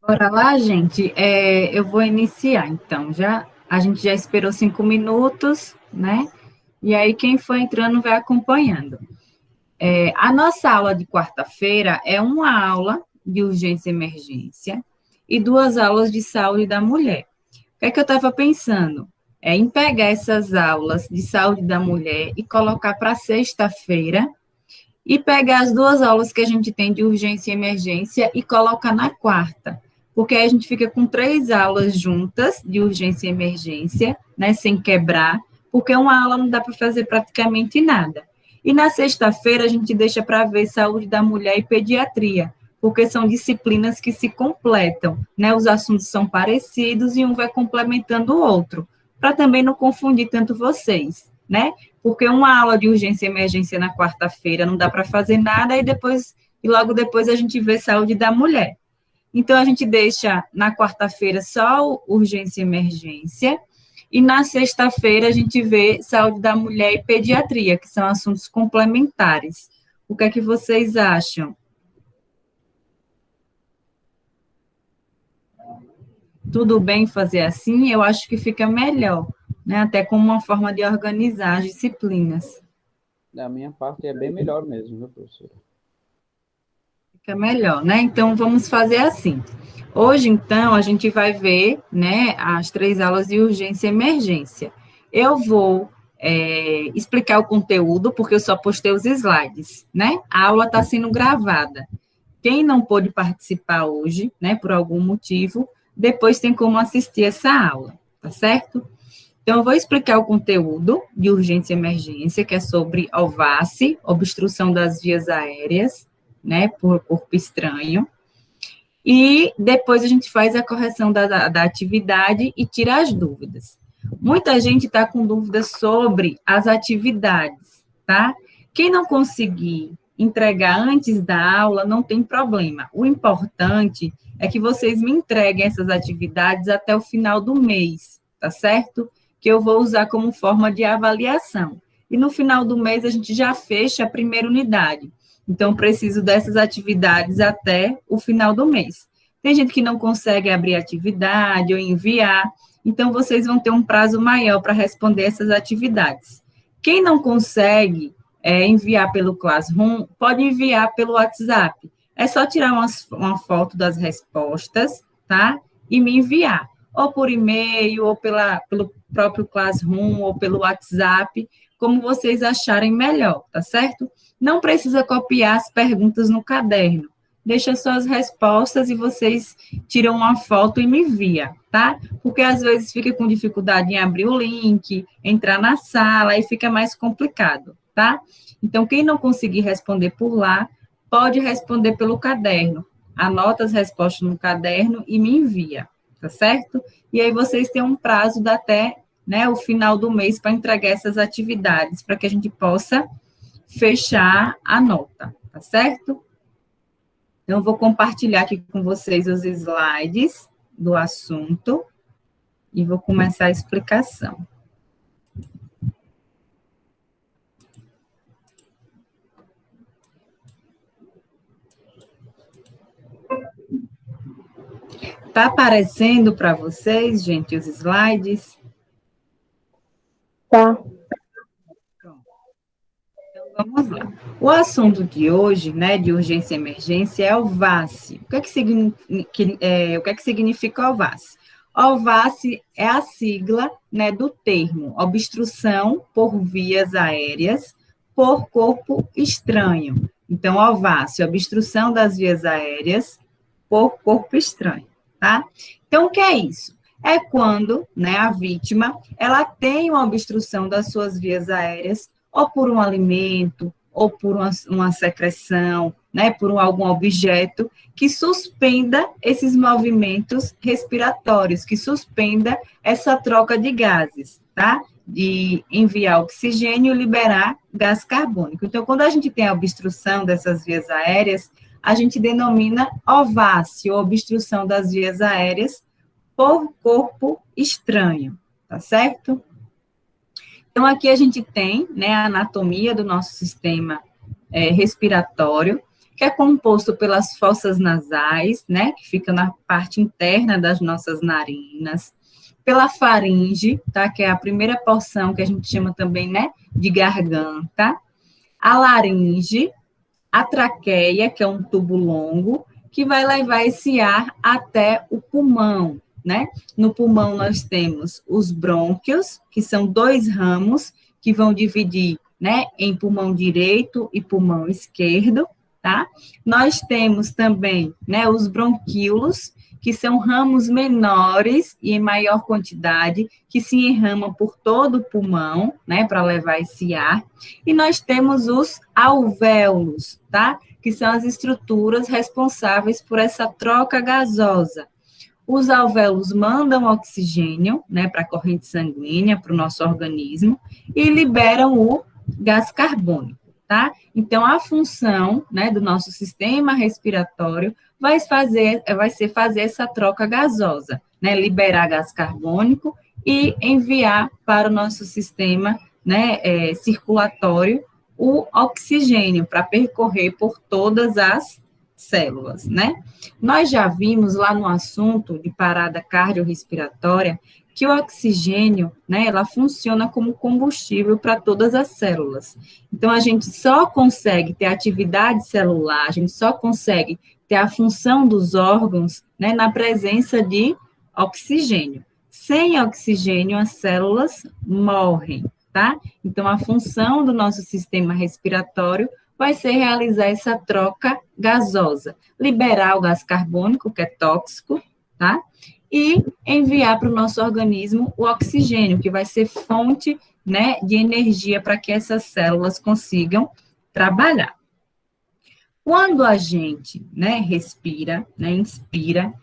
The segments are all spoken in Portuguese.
Bora lá, gente. Eu vou iniciar, então. A gente já esperou 5 minutos, né? E aí, quem for entrando vai acompanhando. A nossa aula de quarta-feira é uma aula de urgência e emergência e 2 aulas de saúde da mulher. O que é que eu estava pensando? Em pegar essas aulas de saúde da mulher e colocar para sexta-feira e pegar as 2 aulas que a gente tem de urgência e emergência e colocar na quarta, porque aí a gente fica com 3 aulas juntas de urgência e emergência, né, sem quebrar, porque uma aula não dá para fazer praticamente nada. E na sexta-feira a gente deixa para ver saúde da mulher e pediatria, porque são disciplinas que se completam, né? Os assuntos são parecidos e um vai complementando o outro, para também não confundir tanto vocês, né? Porque uma aula de urgência e emergência na quarta-feira não dá para fazer nada e logo depois a gente vê saúde da mulher. Então a gente deixa na quarta-feira só urgência e emergência e na sexta-feira a gente vê saúde da mulher e pediatria, que são assuntos complementares. O que é que vocês acham? Tudo bem fazer assim? Eu acho que fica melhor, né? Até como uma forma de organizar as disciplinas. Da minha parte é bem melhor mesmo, viu, professora? Fica melhor, né? Então, vamos fazer assim. Hoje, então, a gente vai ver, né, as 3 aulas de urgência e emergência. Eu vou explicar o conteúdo, porque eu só postei os slides, né? A aula está sendo gravada. Quem não pôde participar hoje, né, por algum motivo, depois tem como assistir essa aula, tá certo? Então, eu vou explicar o conteúdo de urgência e emergência, que é sobre OVACI, obstrução das vias aéreas, né, por corpo estranho. E depois a gente faz a correção da atividade e tira as dúvidas. Muita gente está com dúvidas sobre as atividades, tá? Quem não conseguir entregar antes da aula, não tem problema. O importante é que vocês me entreguem essas atividades até o final do mês, tá certo? Que eu vou usar como forma de avaliação. E no final do mês a gente já fecha a primeira unidade. Então, preciso dessas atividades até o final do mês. Tem gente que não consegue abrir atividade ou enviar, então vocês vão ter um prazo maior para responder essas atividades. Quem não consegue enviar pelo Classroom, pode enviar pelo WhatsApp. É só tirar uma foto das respostas, tá? E me enviar. Ou por e-mail, ou pelo próprio Classroom, ou pelo WhatsApp, como vocês acharem melhor, tá certo? Não precisa copiar as perguntas no caderno. Deixa só as respostas e vocês tiram uma foto e me envia, tá? Porque às vezes fica com dificuldade em abrir o link, entrar na sala, aí fica mais complicado, tá? Então, quem não conseguir responder por lá, pode responder pelo caderno. Anota as respostas no caderno e me envia, tá certo? E aí vocês têm um prazo de até, né, o final do mês para entregar essas atividades, para que a gente possa fechar a nota, tá certo? Então, eu vou compartilhar aqui com vocês os slides do assunto e vou começar a explicação. Tá aparecendo para vocês, gente, os slides? Tá. Então, vamos lá. O assunto de hoje, né, de urgência e emergência, é o VASE. O que é que significa o VASE? O VASE é a sigla, né, do termo obstrução por vias aéreas por corpo estranho. Então, o VASE, obstrução das vias aéreas por corpo estranho, tá? Então, o que é isso? É quando, né, a vítima, ela tem uma obstrução das suas vias aéreas ou por um alimento, ou por uma secreção, né, por algum objeto que suspenda esses movimentos respiratórios, que suspenda essa troca de gases, tá? De enviar oxigênio e liberar gás carbônico. Então, quando a gente tem a obstrução dessas vias aéreas, a gente denomina OVACI, ou obstrução das vias aéreas por corpo estranho, tá certo? Então, aqui a gente tem, né, a anatomia do nosso sistema respiratório. que é composto pelas fossas nasais, né, que fica na parte interna das nossas narinas, pela faringe, tá, que é a primeira porção que a gente chama também, né, de garganta, a laringe, a traqueia, que é um tubo longo, que vai levar esse ar até o pulmão, né? No pulmão nós temos os brônquios, que são 2 ramos que vão dividir, né, em pulmão direito e pulmão esquerdo, tá? Nós temos também, né, os bronquíolos, que são ramos menores e em maior quantidade, que se enramam por todo o pulmão, né, para levar esse ar. E nós temos os alvéolos, tá? Que são as estruturas responsáveis por essa troca gasosa. Os alvéolos mandam oxigênio, né, para a corrente sanguínea, para o nosso organismo, e liberam o gás carbônico, tá? Então, a função, né, do nosso sistema respiratório vai ser fazer essa troca gasosa, né, liberar gás carbônico e enviar para o nosso sistema, né, circulatório o oxigênio para percorrer por todas as células, né? Nós já vimos lá no assunto de parada cardiorrespiratória que o oxigênio, né, ela funciona como combustível para todas as células. Então, a gente só consegue ter atividade celular, a gente só consegue ter a função dos órgãos, né, na presença de oxigênio. Sem oxigênio, as células morrem, tá? Então, a função do nosso sistema respiratório vai ser realizar essa troca gasosa, liberar o gás carbônico, que é tóxico, tá? E enviar para o nosso organismo o oxigênio, que vai ser fonte, né, de energia para que essas células consigam trabalhar. Quando a gente, né, respira, né, inspira,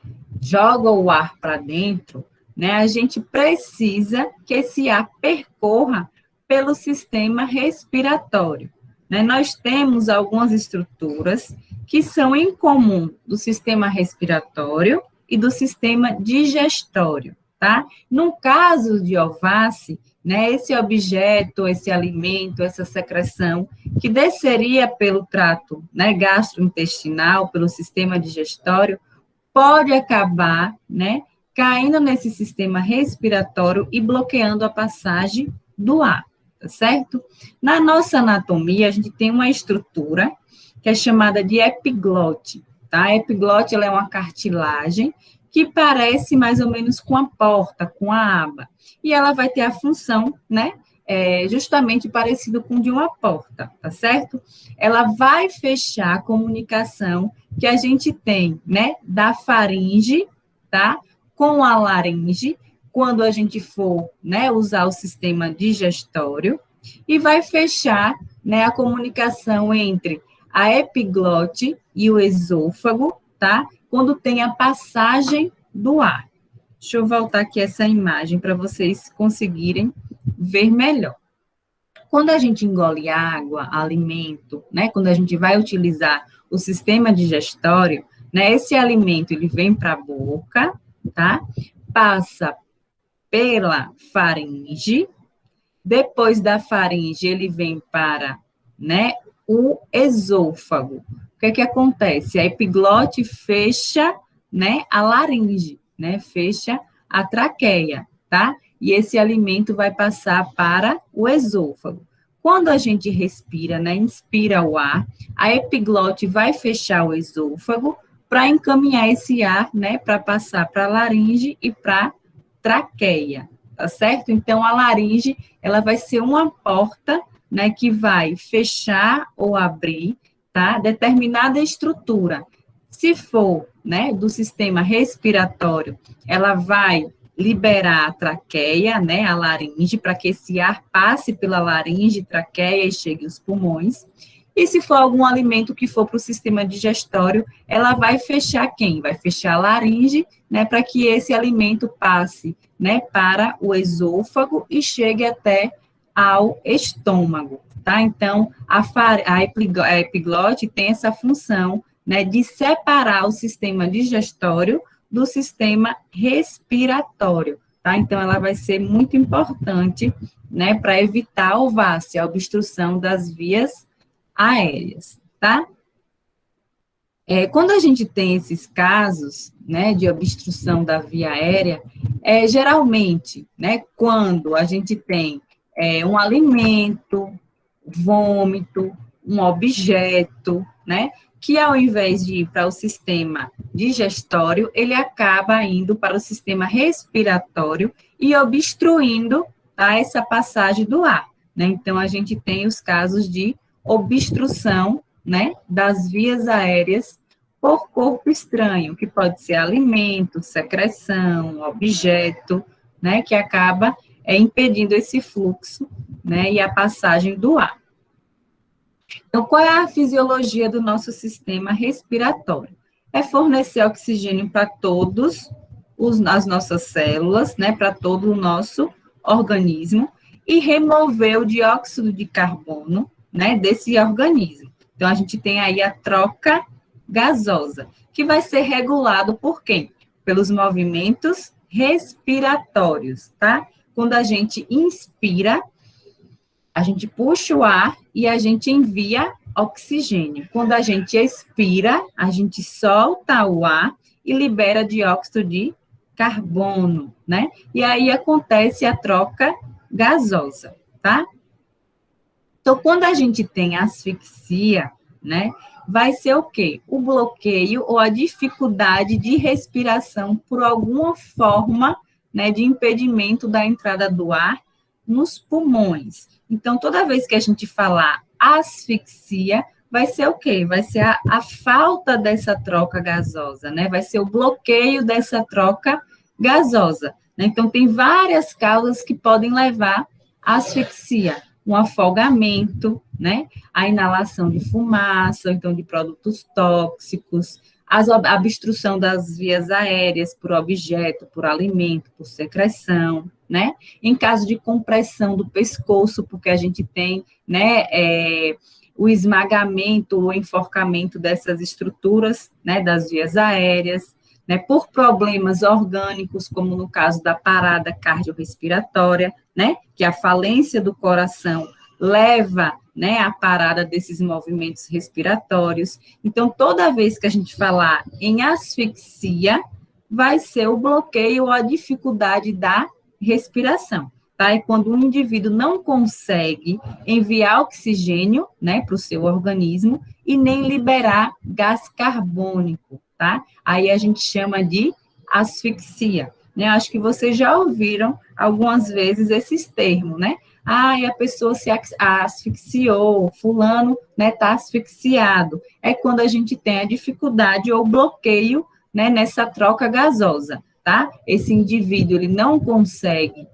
joga o ar para dentro, né, a gente precisa que esse ar percorra pelo sistema respiratório. Né? Nós temos algumas estruturas que são em comum do sistema respiratório e do sistema digestório, tá? No caso de Ováce, né, esse objeto, esse alimento, essa secreção que desceria pelo trato, né, gastrointestinal, pelo sistema digestório, pode acabar, né, caindo nesse sistema respiratório e bloqueando a passagem do ar, tá certo? Na nossa anatomia, a gente tem uma estrutura que é chamada de epiglote, tá? A epiglote, ela é uma cartilagem que parece mais ou menos com a porta, com a aba, e ela vai ter a função, né, justamente parecido com de uma porta, tá certo? Ela vai fechar a comunicação que a gente tem, né, da faringe, tá, com a laringe, quando a gente for, né, usar o sistema digestório, e vai fechar, né, a comunicação entre a epiglote e o esôfago, tá, quando tem a passagem do ar. Deixa eu voltar aqui essa imagem para vocês conseguirem ver melhor. Quando a gente engole água, alimento, né, quando a gente vai utilizar o sistema digestório, né, esse alimento ele vem para a boca, tá? Passa pela faringe, depois da faringe ele vem para, né, o esôfago. O que acontece? A epiglote fecha, né, a laringe, né, fecha a traqueia, tá? E esse alimento vai passar para o esôfago. Quando a gente respira, né, inspira o ar, a epiglote vai fechar o esôfago para encaminhar esse ar, né, para passar para a laringe e para a traqueia, tá certo? Então, a laringe, ela vai ser uma porta, né, que vai fechar ou abrir, tá? Determinada estrutura. Se for, né, do sistema respiratório, ela vai liberar a traqueia, né, a laringe, para que esse ar passe pela laringe, traqueia e chegue aos pulmões. E se for algum alimento que for para o sistema digestório, ela vai fechar quem? Vai fechar a laringe, né, para que esse alimento passe, né, para o esôfago e chegue até ao estômago, tá? Então, a epiglote tem essa função, né, de separar o sistema digestório do sistema respiratório, tá? Então, ela vai ser muito importante, né, para evitar a ovácea, a obstrução das vias aéreas, tá? Quando a gente tem esses casos, né, de obstrução da via aérea, geralmente, né, quando a gente tem um alimento, vômito, um objeto, né, que ao invés de ir para o sistema digestório, ele acaba indo para o sistema respiratório e obstruindo, tá, essa passagem do ar, né? Então, a gente tem os casos de obstrução, né, das vias aéreas por corpo estranho, que pode ser alimento, secreção, objeto, né, que acaba impedindo esse fluxo, né, e a passagem do ar. Então, qual é a fisiologia do nosso sistema respiratório? É fornecer oxigênio para todas as nossas células, né, para todo o nosso organismo, e remover o dióxido de carbono, né, desse organismo. Então, a gente tem aí a troca gasosa, que vai ser regulado por quem? Pelos movimentos respiratórios, tá? Quando a gente inspira, a gente puxa o ar e a gente envia oxigênio. Quando a gente expira, a gente solta o ar e libera dióxido de carbono, né? E aí acontece a troca gasosa, tá? Então, quando a gente tem asfixia, né, vai ser o quê? O bloqueio ou a dificuldade de respiração por alguma forma, né, de impedimento da entrada do ar nos pulmões. Então, toda vez que a gente falar asfixia, vai ser o quê? Vai ser a falta dessa troca gasosa, né? Vai ser o bloqueio dessa troca gasosa, né? Então, tem várias causas que podem levar à asfixia. Um afogamento, né? A inalação de fumaça, ou então de produtos tóxicos, a obstrução das vias aéreas por objeto, por alimento, por secreção, né? Em caso de compressão do pescoço, porque a gente tem, né, o esmagamento ou enforcamento dessas estruturas, né, das vias aéreas, né, por problemas orgânicos, como no caso da parada cardiorrespiratória, né, que a falência do coração leva, né, à parada desses movimentos respiratórios. Então, toda vez que a gente falar em asfixia, vai ser o bloqueio ou a dificuldade da respiração, tá? É quando um indivíduo não consegue enviar oxigênio, né, para o seu organismo e nem liberar gás carbônico, tá? Aí a gente chama de asfixia, né? Acho que vocês já ouviram algumas vezes esses termos, né? E a pessoa se asfixiou, fulano, né, tá asfixiado. É quando a gente tem a dificuldade ou bloqueio, né, nessa troca gasosa, tá? Esse indivíduo, ele não consegue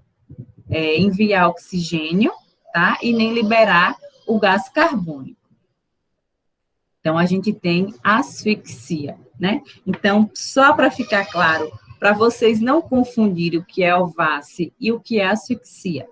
enviar oxigênio, tá? E nem liberar o gás carbônico. Então, a gente tem asfixia, né? Então, só para ficar claro, para vocês não confundirem o que é OVACI e o que é asfixia.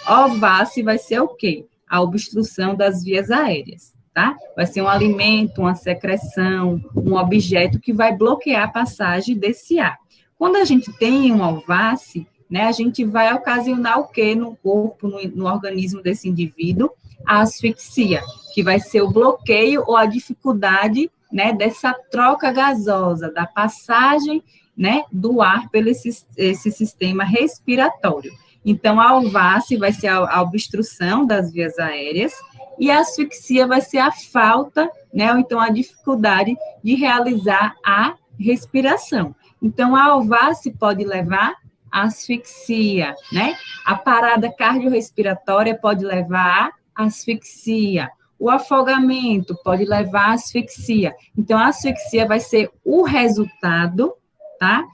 OVACI vai ser o quê? A obstrução das vias aéreas, tá? Vai ser um alimento, uma secreção, um objeto que vai bloquear a passagem desse ar. Quando a gente tem um OVACI, né, a gente vai ocasionar o quê no corpo, no organismo desse indivíduo? A asfixia, que vai ser o bloqueio ou a dificuldade, né, dessa troca gasosa, da passagem, né, do ar pelo esse sistema respiratório. Então, a OVACI vai ser a obstrução das vias aéreas e a asfixia vai ser a falta, né, ou então a dificuldade de realizar a respiração. Então, a OVACI pode levar à asfixia, né? A parada cardiorrespiratória pode levar à asfixia. O afogamento pode levar à asfixia. Então, a asfixia vai ser o resultado, tá?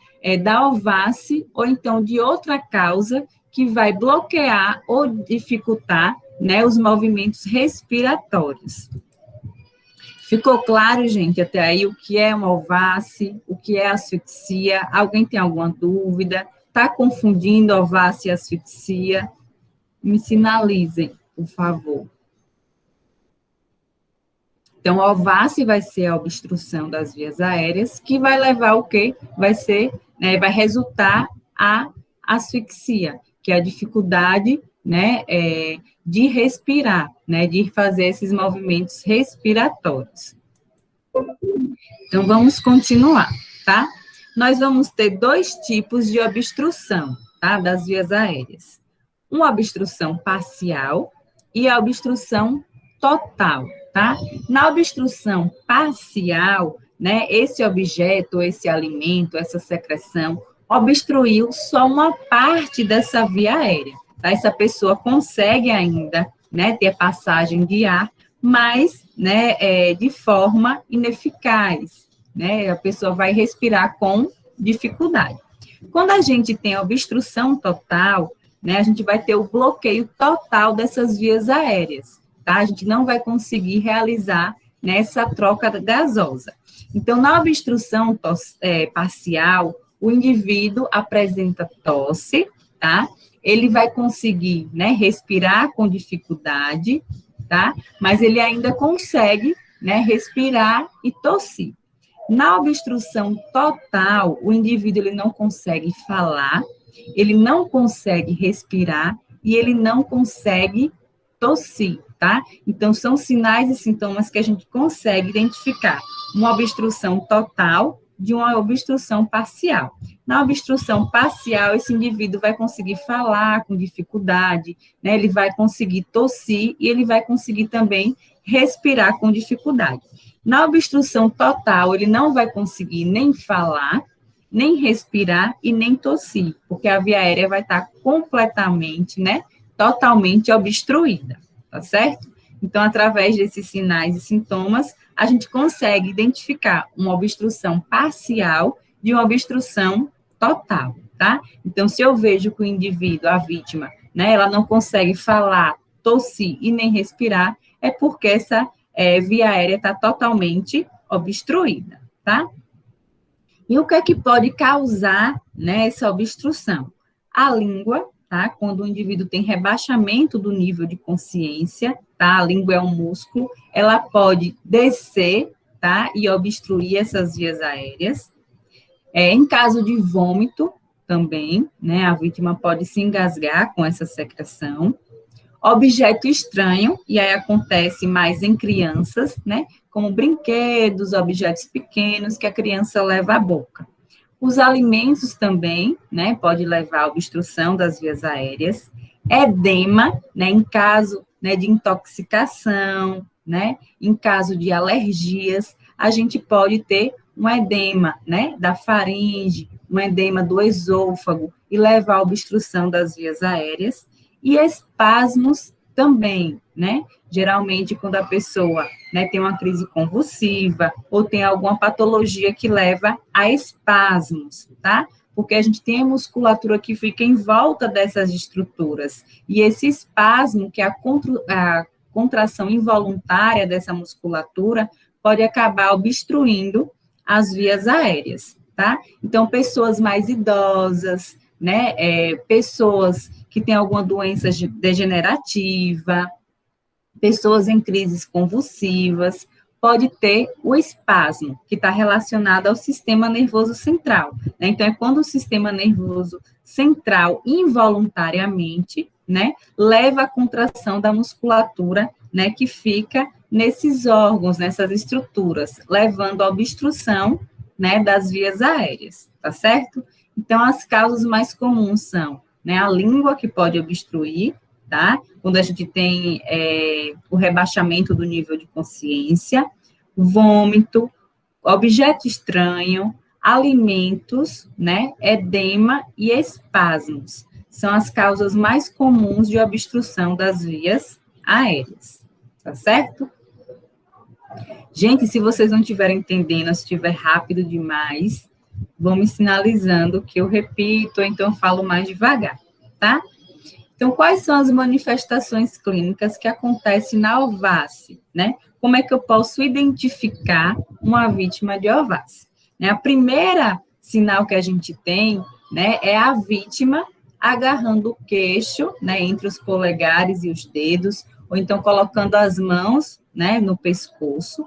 Da OVACI ou então de outra causa que vai bloquear ou dificultar, né, os movimentos respiratórios. Ficou claro, gente, até aí o que é uma OVACI, o que é asfixia? Alguém tem alguma dúvida? Está confundindo OVACI e asfixia? Me sinalizem, por favor. Então, a OVACI vai ser a obstrução das vias aéreas, que vai levar o quê? Vai ser, né, vai resultar a asfixia, que é a dificuldade, né, de respirar, né, de fazer esses movimentos respiratórios. Então, vamos continuar, tá? Nós vamos ter dois tipos de obstrução, tá? Das vias aéreas. Uma obstrução parcial e a obstrução total, tá? Na obstrução parcial, né, esse objeto, esse alimento, essa secreção, obstruiu só uma parte dessa via aérea, tá? Essa pessoa consegue ainda, né, ter passagem de ar, mas, né, de forma ineficaz, né? A pessoa vai respirar com dificuldade. Quando a gente tem obstrução total, né, a gente vai ter o bloqueio total dessas vias aéreas, tá? A gente não vai conseguir realizar nessa troca gasosa. Então, na obstrução parcial, o indivíduo apresenta tosse, tá? Ele vai conseguir, né, respirar com dificuldade, tá? Mas ele ainda consegue, né, respirar e tossir. Na obstrução total, o indivíduo ele não consegue falar, ele não consegue respirar e ele não consegue tossir, tá? Então, são sinais e sintomas que a gente consegue identificar uma obstrução total de uma obstrução parcial. Na obstrução parcial, esse indivíduo vai conseguir falar com dificuldade, né? Ele vai conseguir tossir e ele vai conseguir também respirar com dificuldade. Na obstrução total, ele não vai conseguir nem falar, nem respirar e nem tossir, porque a via aérea vai estar completamente, né, totalmente obstruída, tá certo? Então, através desses sinais e sintomas, a gente consegue identificar uma obstrução parcial de uma obstrução total, tá? Então, se eu vejo que o indivíduo, a vítima, né, ela não consegue falar, tossir e nem respirar, é porque essa via aérea está totalmente obstruída, tá? E o que é que pode causar, né, essa obstrução? A língua, tá? Quando o indivíduo tem rebaixamento do nível de consciência, tá? A língua é um músculo, ela pode descer, tá? E obstruir essas vias aéreas. Em caso de vômito, também, né? A vítima pode se engasgar com essa secreção. Objeto estranho, e aí acontece mais em crianças, né? Como brinquedos, objetos pequenos que a criança leva à boca. Os alimentos também, né? Pode levar à obstrução das vias aéreas. Edema, né? Em caso, né, de intoxicação, né? Em caso de alergias, a gente pode ter um edema, né? Da faringe, um edema do esôfago e levar à obstrução das vias aéreas. E espasmos também, né? Geralmente, quando a pessoa, né, tem uma crise convulsiva ou tem alguma patologia que leva a espasmos, tá? Porque a gente tem a musculatura que fica em volta dessas estruturas. E esse espasmo, que é a contração involuntária dessa musculatura, pode acabar obstruindo as vias aéreas, tá? Então, pessoas mais idosas, né? Pessoas que têm alguma doença degenerativa, pessoas em crises convulsivas, pode ter o espasmo, que está relacionado ao sistema nervoso central, né? Então, é quando o sistema nervoso central, involuntariamente, né, leva à contração da musculatura, né, que fica nesses órgãos, nessas estruturas, levando à obstrução, né, das vias aéreas, tá certo? Então, as causas mais comuns são, né, a língua que pode obstruir, tá? Quando a gente tem o rebaixamento do nível de consciência, vômito, objeto estranho, alimentos, né, edema e espasmos. São as causas mais comuns de obstrução das vias aéreas, tá certo? Gente, se vocês não estiverem entendendo, se estiver rápido demais, vão me sinalizando que eu repito, ou então falo mais devagar, tá? Então, quais são as manifestações clínicas que acontecem na OVACI, né? Como é que eu posso identificar uma vítima de OVACI? Né? A primeira sinal que a gente tem, né, é a vítima agarrando o queixo, né, entre os polegares e os dedos, ou então colocando as mãos, né, no pescoço.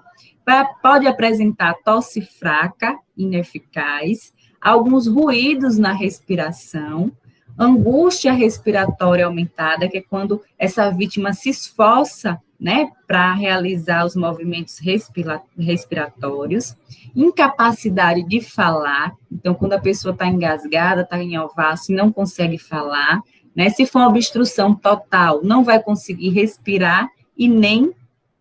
Pode apresentar tosse fraca, ineficaz, alguns ruídos na respiração, angústia respiratória aumentada, que é quando essa vítima se esforça né, para realizar os movimentos respiratórios, incapacidade de falar, então, quando a pessoa está engasgada, está em alvácio e não consegue falar, né, se for uma obstrução total, não vai conseguir respirar e nem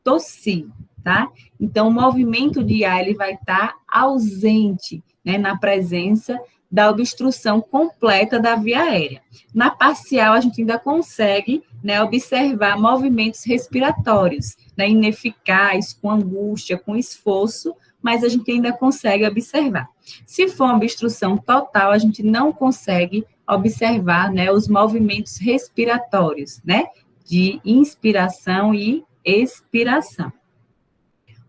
tossir, tá? Então, o movimento de ar, ele vai estar ausente, né, na presença da obstrução completa da via aérea. Na parcial, a gente ainda consegue, né, observar movimentos respiratórios, né, ineficaz, com angústia, com esforço, mas a gente ainda consegue observar. Se for uma obstrução total, a gente não consegue observar, né, os movimentos respiratórios, né, de inspiração e expiração.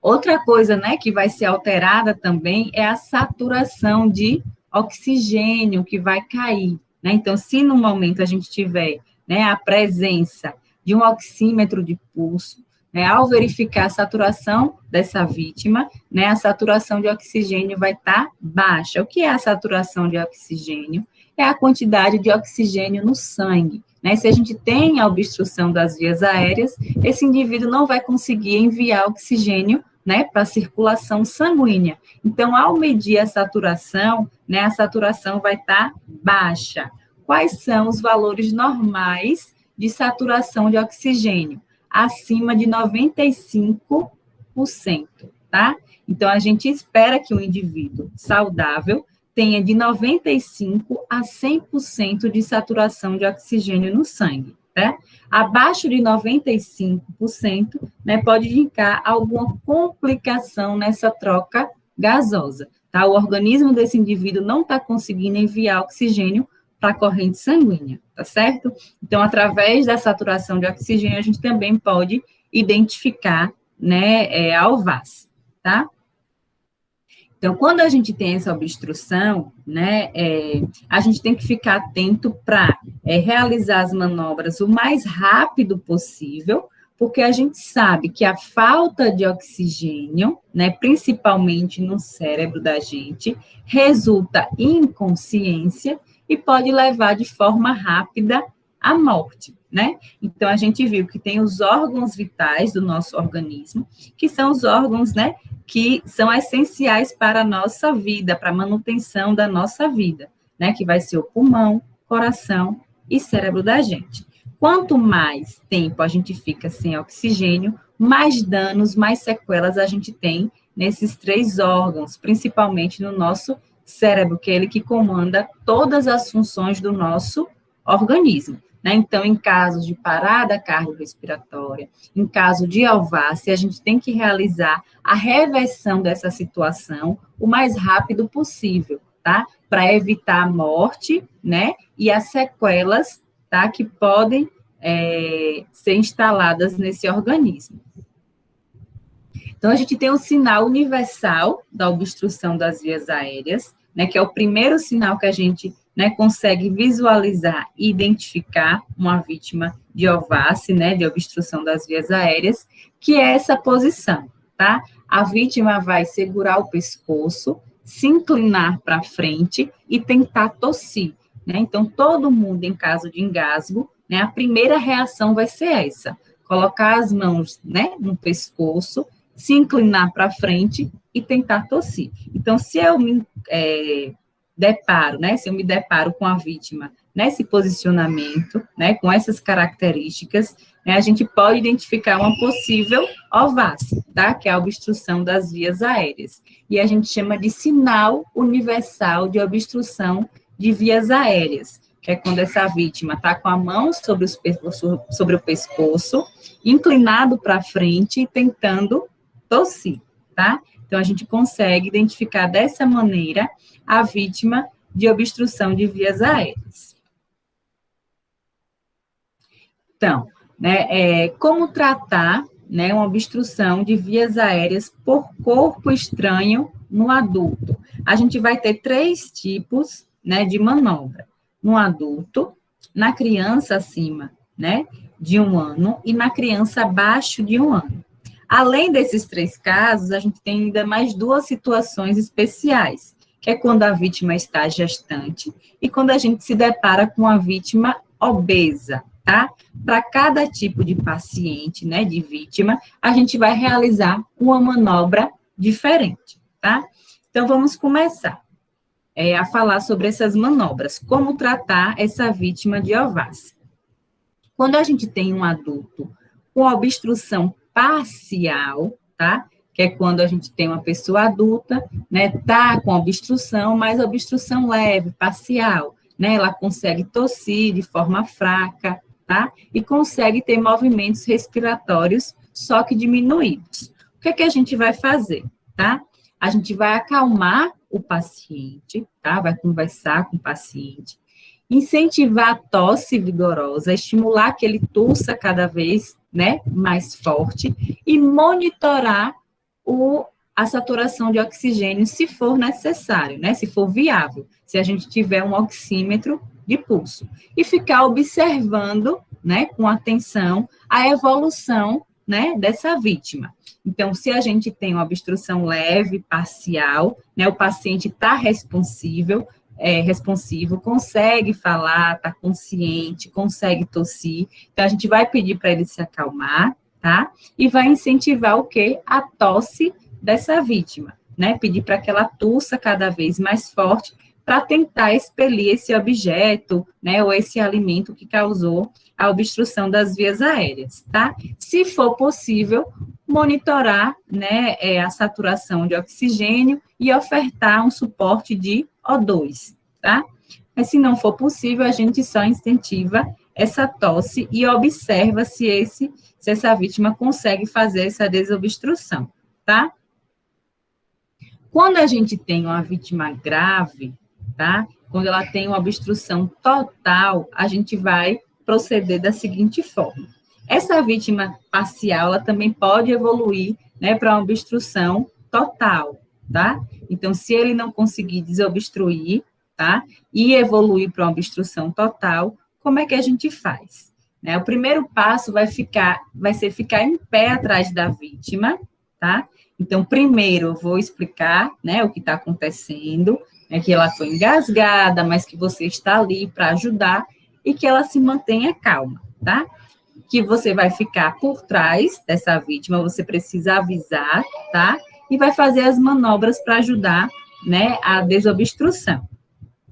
Outra coisa, né, que vai ser alterada também é a saturação de oxigênio que vai cair, né? Então, se no momento a gente tiver, né, a presença de um oxímetro de pulso, né, ao verificar a saturação dessa vítima, né, a saturação de oxigênio vai estar baixa. O que é a saturação de oxigênio? É a quantidade de oxigênio no sangue, né? Se a gente tem a obstrução das vias aéreas, esse indivíduo não vai conseguir enviar oxigênio, né, para a circulação sanguínea. Então, ao medir a saturação, né, a saturação vai estar baixa. Quais são os valores normais de saturação de oxigênio? Acima de 95%, tá? Então, a gente espera que o indivíduo saudável tenha de 95% a 100% de saturação de oxigênio no sangue, tá? Abaixo de 95%, né, pode indicar alguma complicação nessa troca gasosa, tá? O organismo desse indivíduo não está conseguindo enviar oxigênio para a corrente sanguínea, tá certo? Então, através da saturação de oxigênio, a gente também pode identificar, né, a alvácie, tá? Então, quando a gente tem essa obstrução, né, a gente tem que ficar atento para realizar as manobras o mais rápido possível, porque a gente sabe que a falta de oxigênio, né, principalmente no cérebro da gente, resulta em inconsciência e pode levar de forma rápida à morte, né? Então, a gente viu que tem os órgãos vitais do nosso organismo, que são os órgãos, né, que são essenciais para a nossa vida, para a manutenção da nossa vida, né, que vai ser o pulmão, coração e cérebro da gente. Quanto mais tempo a gente fica sem oxigênio, mais danos, mais sequelas a gente tem nesses três órgãos, principalmente no nosso cérebro, que é ele que comanda todas as funções do nosso organismo, né? Então, em casos de parada cardiorrespiratória, em caso de alvácia, a gente tem que realizar a reversão dessa situação o mais rápido possível, tá? Para evitar a morte, né? E as sequelas, tá? Que podem ser instaladas nesse organismo. Então, a gente tem o sinal universal da obstrução das vias aéreas, né, que é o primeiro sinal que a gente, né, consegue visualizar e identificar uma vítima de alvácie, né, de obstrução das vias aéreas, que é essa posição, tá? A vítima vai segurar o pescoço, se inclinar para frente e tentar tossir, né? Então, todo mundo, em caso de engasgo, né, a primeira reação vai ser essa, colocar as mãos, né, no pescoço, se inclinar para frente e tentar tossir. Então, se eu me deparo, né, se eu me deparo com a vítima nesse posicionamento, né, com essas características, né, a gente pode identificar uma possível alvácie, tá, que é a obstrução das vias aéreas. E a gente chama de sinal universal de obstrução de vias aéreas, que é quando essa vítima está com a mão sobre o pescoço, inclinado para frente e tentando tossir, tá? Então, a gente consegue identificar dessa maneira a vítima de obstrução de vias aéreas. Então, né, como tratar, né, uma obstrução de vias aéreas por corpo estranho no adulto? A gente vai ter 3 tipos, né, de manobra. No adulto, na criança acima, né, de 1 ano e na criança abaixo de 1 ano. Além desses 3 casos, a gente tem ainda mais 2 situações especiais, que é quando a vítima está gestante e quando a gente se depara com a vítima obesa, tá? Para cada tipo de paciente, né, de vítima, a gente vai realizar uma manobra diferente, tá? Então, vamos começar a falar sobre essas manobras, como tratar essa vítima de Ovassi. Quando a gente tem um adulto com obstrução parcial, tá? Que é quando a gente tem uma pessoa adulta, né, tá com obstrução, mas obstrução leve, parcial, né? Ela consegue tossir de forma fraca, tá? E consegue ter movimentos respiratórios, só que diminuídos. O que é que a gente vai fazer, tá? A gente vai acalmar o paciente, tá? Vai conversar com o paciente, incentivar a tosse vigorosa, estimular que ele tussa cada vez, né, mais forte e monitorar a saturação de oxigênio se for necessário, né, se for viável, se a gente tiver um oxímetro de pulso e ficar observando, né, com atenção a evolução, né, dessa vítima. Então, se a gente tem uma obstrução leve, parcial, né, o paciente está responsivo, consegue falar, está consciente, consegue tossir. Então, a gente vai pedir para ele se acalmar, tá? E vai incentivar o quê? A tosse dessa vítima, né? Pedir para que ela tussa cada vez mais forte para tentar expelir esse objeto, né? Ou esse alimento que causou a obstrução das vias aéreas, tá? Se for possível, monitorar, né, a saturação de oxigênio e ofertar um suporte de O2, tá? Mas se não for possível, a gente só incentiva essa tosse e observa se essa vítima consegue fazer essa desobstrução, tá? Quando a gente tem uma vítima grave, tá? Quando ela tem uma obstrução total, a gente vai proceder da seguinte forma. Essa vítima parcial, ela também pode evoluir, né, para uma obstrução total, tá? Então, se ele não conseguir desobstruir, tá, e evoluir para uma obstrução total, como é que a gente faz? Né? O primeiro passo vai ser ficar em pé atrás da vítima, tá? Então, primeiro eu vou explicar, né, o que está acontecendo, né, que ela foi engasgada, mas que você está ali para ajudar e que ela se mantenha calma, tá? Que você vai ficar por trás dessa vítima, você precisa avisar, tá? E vai fazer as manobras para ajudar, né, a desobstrução.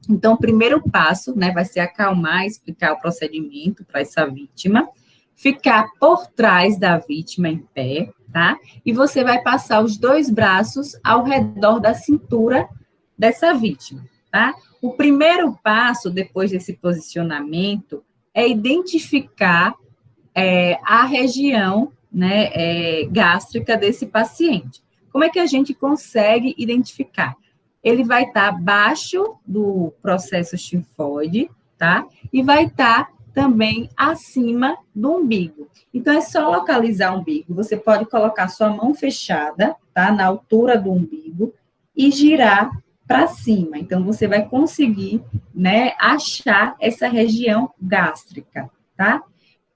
Então, o primeiro passo, né, vai ser acalmar, explicar o procedimento para essa vítima, ficar por trás da vítima em pé, tá? E você vai passar os 2 braços ao redor da cintura dessa vítima, tá? O primeiro passo, depois desse posicionamento, é identificar a região, né, gástrica desse paciente. Como é que a gente consegue identificar? Ele vai estar abaixo do processo linfóide, tá? E vai estar também acima do umbigo. Então, é só localizar o umbigo. Você pode colocar sua mão fechada, tá? Na altura do umbigo e girar para cima. Então, você vai conseguir, né, achar essa região gástrica, tá?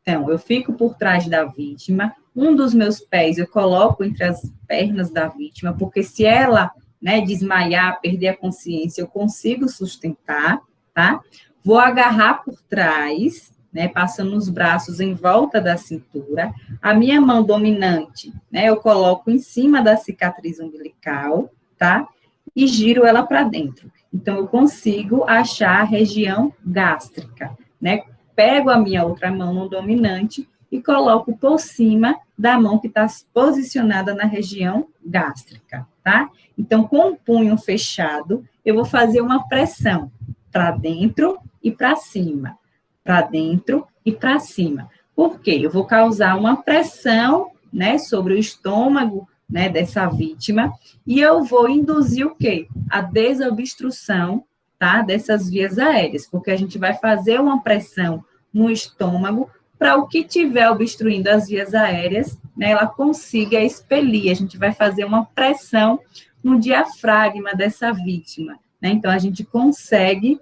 Então, eu fico por trás da vítima, um dos meus pés eu coloco entre as pernas da vítima, porque se ela, né, desmaiar, perder a consciência, eu consigo sustentar, tá? Vou agarrar por trás, né, passando os braços em volta da cintura. A minha mão dominante, né, eu coloco em cima da cicatriz umbilical, tá? E giro ela para dentro. Então, eu consigo achar a região gástrica, né? Pego a minha outra mão no dominante e coloco por cima da mão que está posicionada na região gástrica, tá? Então, com o punho fechado, eu vou fazer uma pressão para dentro e para cima, para dentro e para cima. Por quê? Eu vou causar uma pressão, né, sobre o estômago, né, dessa vítima, e eu vou induzir o quê? A desobstrução, tá, dessas vias aéreas, porque a gente vai fazer uma pressão no estômago para o que tiver obstruindo as vias aéreas, né, ela consiga expelir. A gente vai fazer uma pressão no diafragma dessa vítima, né, então a gente consegue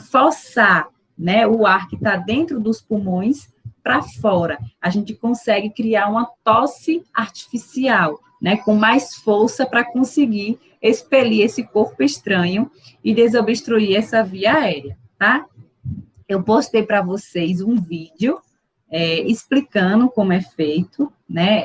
forçar, né, o ar que está dentro dos pulmões para fora. A gente consegue criar uma tosse artificial, né, com mais força para conseguir expelir esse corpo estranho e desobstruir essa via aérea, tá? eu postei para vocês um vídeo explicando como é feito, né,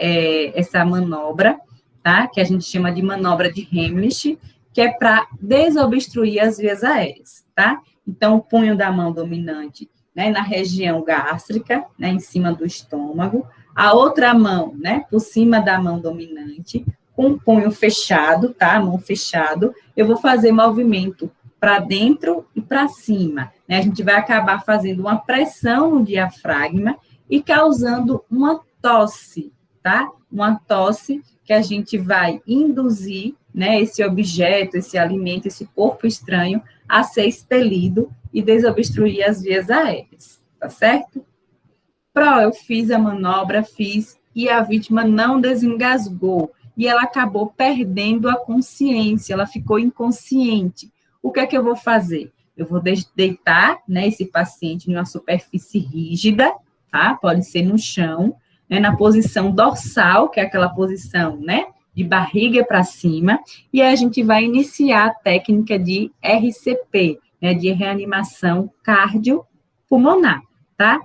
essa manobra, tá? Que a gente chama de manobra de Heimlich, que é para desobstruir as vias aéreas, tá? Então, o punho da mão dominante, né, na região gástrica, né, em cima do estômago, a outra mão, né, por cima da mão dominante, com o punho fechado, tá? Mão fechado, eu vou fazer movimento para dentro e para cima, né? A gente vai acabar fazendo uma pressão no diafragma e causando uma tosse, tá? Uma tosse que a gente vai induzir, né, esse objeto, esse alimento, esse corpo estranho a ser expelido e desobstruir as vias aéreas, tá certo? Eu fiz a manobra, e a vítima não desengasgou, e ela acabou perdendo a consciência, ela ficou inconsciente. O que é que eu vou fazer? Eu vou deitar, né, esse paciente em uma superfície rígida, tá? Pode ser no chão, né, na posição dorsal, que é aquela posição, né, de barriga para cima, e aí a gente vai iniciar a técnica de RCP, né, de reanimação cardiopulmonar, tá?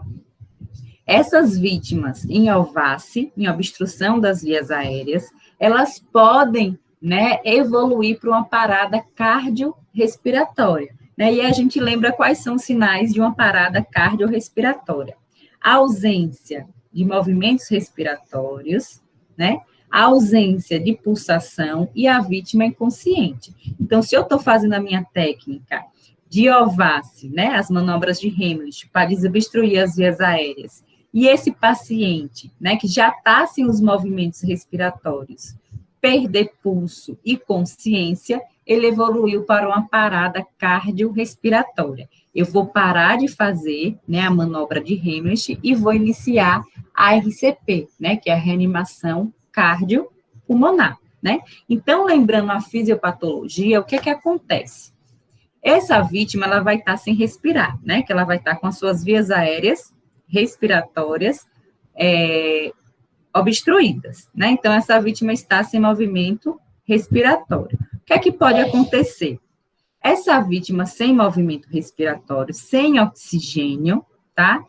Essas vítimas em OVACI, em obstrução das vias aéreas, elas podem, né, evoluir para uma parada cardiorrespiratória, né? E a gente lembra quais são os sinais de uma parada cardiorrespiratória. A ausência de movimentos respiratórios, né? A ausência de pulsação e a vítima inconsciente. Então, se eu estou fazendo a minha técnica de OVACI, né, as manobras de Heimlich, para desobstruir as vias aéreas, e esse paciente, né, que já está sem os movimentos respiratórios, perder pulso e consciência, ele evoluiu para uma parada cardiorrespiratória. Eu vou parar de fazer, né, a manobra de Heimlich e vou iniciar a RCP, né, que é a reanimação cardiopulmonar, né? Então, lembrando a fisiopatologia, o que é que acontece? Essa vítima, ela vai estar sem respirar, né, que ela vai estar com as suas vias aéreas respiratórias obstruídas, né? Então, essa vítima está sem movimento respiratório. O que é que pode acontecer? Essa vítima sem movimento respiratório, sem oxigênio, tá?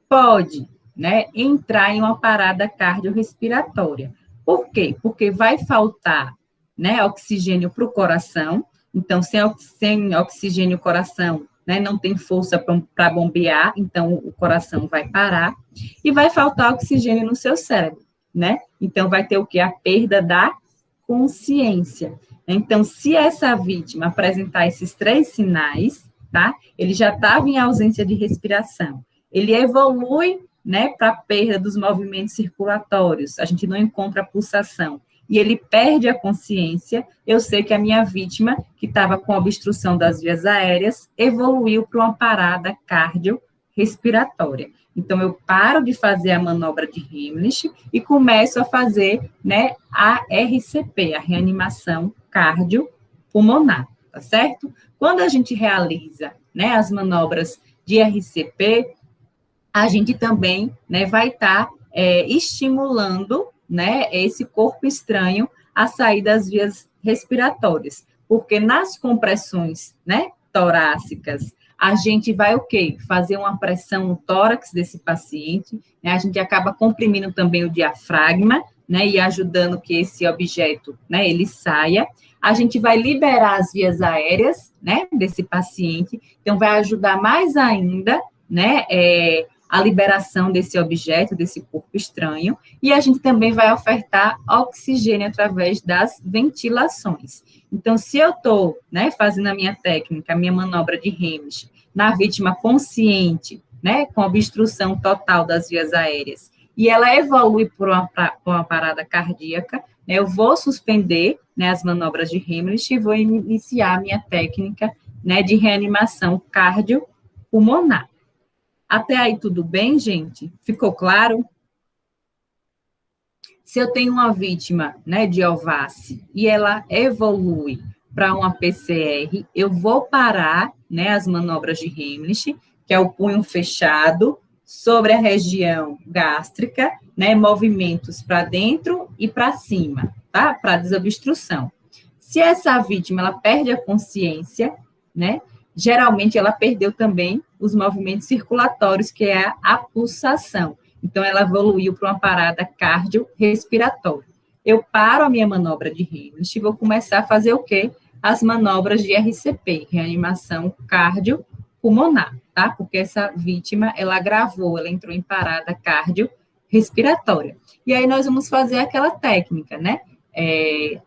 Pode, né, entrar em uma parada cardiorrespiratória. Por quê? Porque vai faltar, né, oxigênio para o coração. Então, sem oxigênio, o coração, né, não tem força para bombear, então o coração vai parar, e vai faltar oxigênio no seu cérebro, né? Então, vai ter o quê? A perda da consciência. Então, se essa vítima apresentar esses 3 sinais, tá? Ele já estava em ausência de respiração, ele evolui, né, para a perda dos movimentos circulatórios, a gente não encontra pulsação, e ele perde a consciência, eu sei que a minha vítima, que estava com obstrução das vias aéreas, evoluiu para uma parada cardiorrespiratória. Então, eu paro de fazer a manobra de Heimlich e começo a fazer, né, a RCP, a reanimação cardiopulmonar, tá certo? Quando a gente realiza, né, as manobras de RCP, a gente também, né, vai estar estimulando, né, esse corpo estranho a sair das vias respiratórias, porque nas compressões, né, torácicas, a gente vai o quê? Fazer uma pressão no tórax desse paciente, né, a gente acaba comprimindo também o diafragma, né, e ajudando que esse objeto, né, ele saia. A gente vai liberar as vias aéreas, né, desse paciente, então vai ajudar mais ainda, né, a liberação desse objeto, desse corpo estranho, e a gente também vai ofertar oxigênio através das ventilações. Então, se eu estou, né, fazendo a minha técnica, a minha manobra de Heimlich, na vítima consciente, né, com obstrução total das vias aéreas, e ela evolui para uma parada cardíaca, né, eu vou suspender, né, as manobras de Heimlich e vou iniciar a minha técnica, né, de reanimação cardiopulmonar. Até aí tudo bem, gente? Ficou claro? Se eu tenho uma vítima, né, de OVACI e ela evolui para uma PCR, eu vou parar, né, as manobras de Heimlich, que é o punho fechado sobre a região gástrica, né, movimentos para dentro e para cima, tá? Para desobstrução. Se essa vítima ela perde a consciência, né, geralmente ela perdeu também os movimentos circulatórios, que é a pulsação. Então, ela evoluiu para uma parada cardiorrespiratória. Eu paro a minha manobra de Heimlich e vou começar a fazer o quê? As manobras de RCP, reanimação cardiopulmonar, tá? Porque essa vítima, ela agravou, ela entrou em parada cardiorrespiratória. E aí nós vamos fazer aquela técnica, né?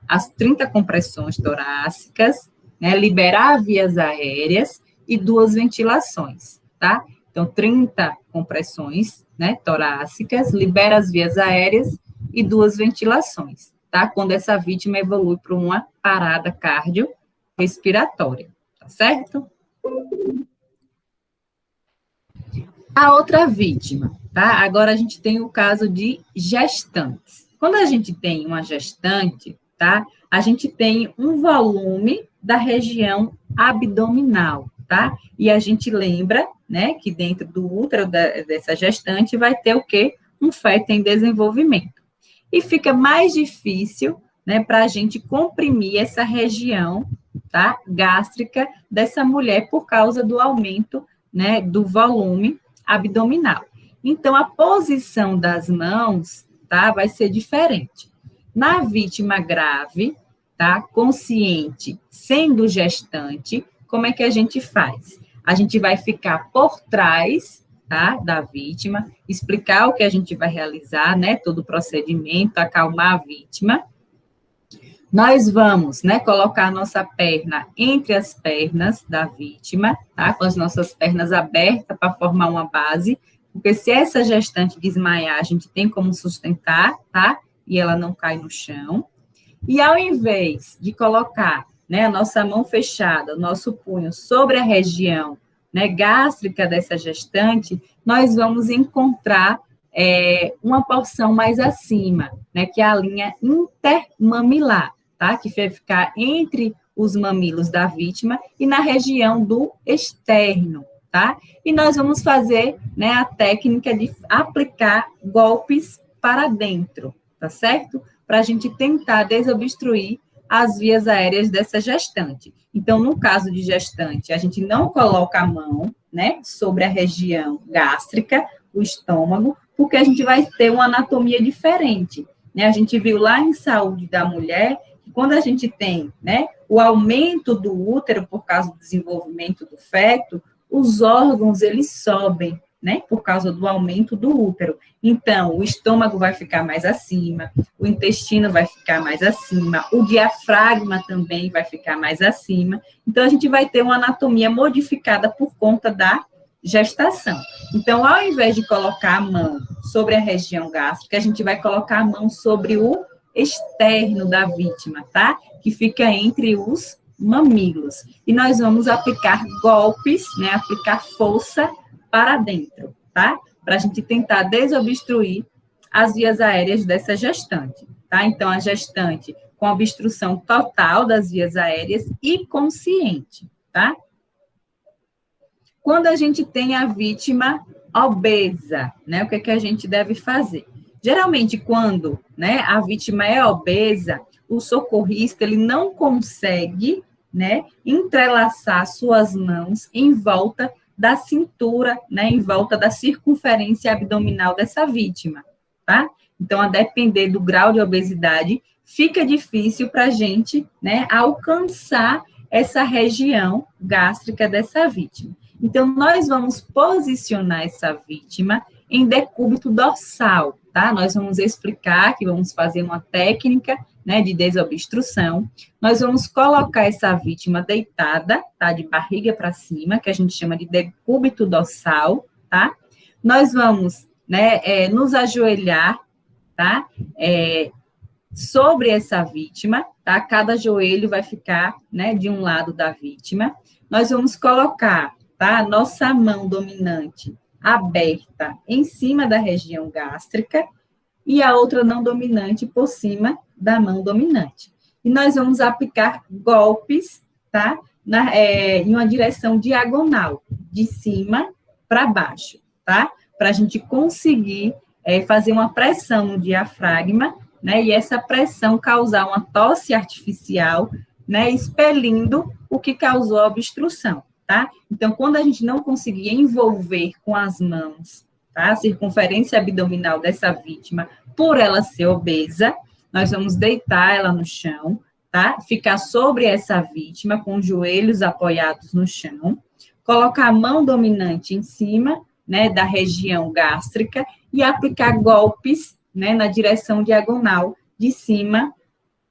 As 30 compressões torácicas, né? Liberar vias aéreas e 2 ventilações, tá? Então, 30 compressões, né, torácicas, libera as vias aéreas e 2 ventilações, tá? Quando essa vítima evolui para uma parada cardiorrespiratória, tá certo? A outra vítima, tá? Agora a gente tem o caso de gestantes. Quando a gente tem uma gestante, tá? A gente tem um volume da região abdominal, tá? E a gente lembra, né, que dentro do útero dessa gestante vai ter o quê? Um feto em desenvolvimento. E fica mais difícil, né, para a gente comprimir essa região, tá, gástrica dessa mulher por causa do aumento, né, do volume abdominal. Então, a posição das mãos, tá, vai ser diferente. Na vítima grave, tá, consciente, sendo gestante, como é que a gente faz? A gente vai ficar por trás, tá, da vítima, explicar o que a gente vai realizar, né, todo o procedimento, acalmar a vítima. Nós vamos, né, colocar a nossa perna entre as pernas da vítima, tá, com as nossas pernas abertas para formar uma base, porque se essa gestante desmaiar, a gente tem como sustentar, tá, e ela não cai no chão. E ao invés de colocar, né, a nossa mão fechada, o nosso punho sobre a região, né, gástrica dessa gestante, nós vamos encontrar uma porção mais acima, né, que é a linha intermamilar, tá, que vai ficar entre os mamilos da vítima e na região do externo, tá? E nós vamos fazer, né, a técnica de aplicar golpes para dentro, tá certo? Para a gente tentar desobstruir as vias aéreas dessa gestante. Então, no caso de gestante, a gente não coloca a mão, né, sobre a região gástrica, o estômago, porque a gente vai ter uma anatomia diferente, né? A gente viu lá em saúde da mulher que quando a gente tem, né, o aumento do útero por causa do desenvolvimento do feto, os órgãos, eles sobem, né, por causa do aumento do útero. Então, o estômago vai ficar mais acima, o intestino vai ficar mais acima, o diafragma também vai ficar mais acima. Então, a gente vai ter uma anatomia modificada por conta da gestação. Então, ao invés de colocar a mão sobre a região gástrica, a gente vai colocar a mão sobre o externo da vítima, tá? Que fica entre os mamilos. E nós vamos aplicar golpes, né? Aplicar força para dentro, tá? Para a gente tentar desobstruir as vias aéreas dessa gestante, tá? Então, a gestante com obstrução total das vias aéreas e consciente, tá? Quando a gente tem a vítima obesa, né? O que é que a gente deve fazer? Geralmente, quando, né, a vítima é obesa, o socorrista, ele não consegue, né, entrelaçar suas mãos em volta da cintura, né, em volta da circunferência abdominal dessa vítima, tá? Então, a depender do grau de obesidade, fica difícil para a gente, né, alcançar essa região gástrica dessa vítima. Então, nós vamos posicionar essa vítima em decúbito dorsal, tá? Nós vamos explicar que vamos fazer uma técnica, né, de desobstrução. Nós vamos colocar essa vítima deitada, tá, de barriga para cima, que a gente chama de decúbito dorsal, tá? Nós vamos, né, nos ajoelhar, tá? Sobre essa vítima, tá? Cada joelho vai ficar, né, de um lado da vítima. Nós vamos colocar, tá, nossa mão dominante aberta em cima da região gástrica e a outra não dominante por cima da mão dominante. E nós vamos aplicar golpes, tá, em uma direção diagonal, de cima para baixo, tá? Para a gente conseguir fazer uma pressão no diafragma, né, e essa pressão causar uma tosse artificial, né, expelindo o que causou a obstrução. tá? Então, quando a gente não conseguir envolver com as mãos, tá? A circunferência abdominal dessa vítima, por ela ser obesa, nós vamos deitar ela no chão, tá? Ficar sobre essa vítima, com os joelhos apoiados no chão, colocar a mão dominante em cima, né, da região gástrica e aplicar golpes, né, na direção diagonal, de cima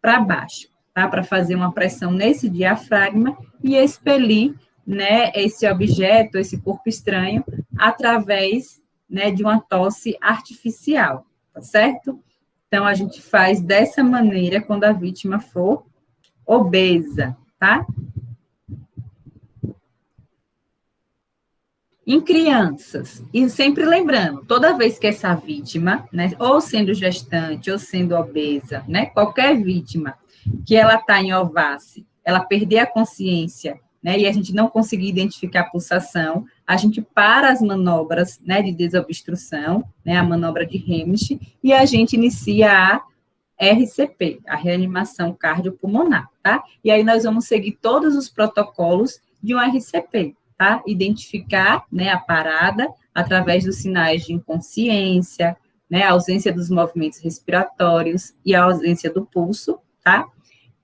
para baixo, tá? Para fazer uma pressão nesse diafragma e expelir, né, esse objeto, esse corpo estranho, através, né, de uma tosse artificial, tá certo? Então, a gente faz dessa maneira quando a vítima for obesa, tá? Em crianças, e sempre lembrando, toda vez que essa vítima, né, ou sendo gestante, ou sendo obesa, né, qualquer vítima que ela está em ováce, ela perder a consciência, né, e a gente não conseguir identificar a pulsação, a gente para as manobras, né, de desobstrução, né, a manobra de Heimlich, e a gente inicia a RCP, a reanimação cardiopulmonar, tá? E aí nós vamos seguir todos os protocolos de um RCP, tá? Identificar, né, a parada através dos sinais de inconsciência, né, a ausência dos movimentos respiratórios e a ausência do pulso, tá?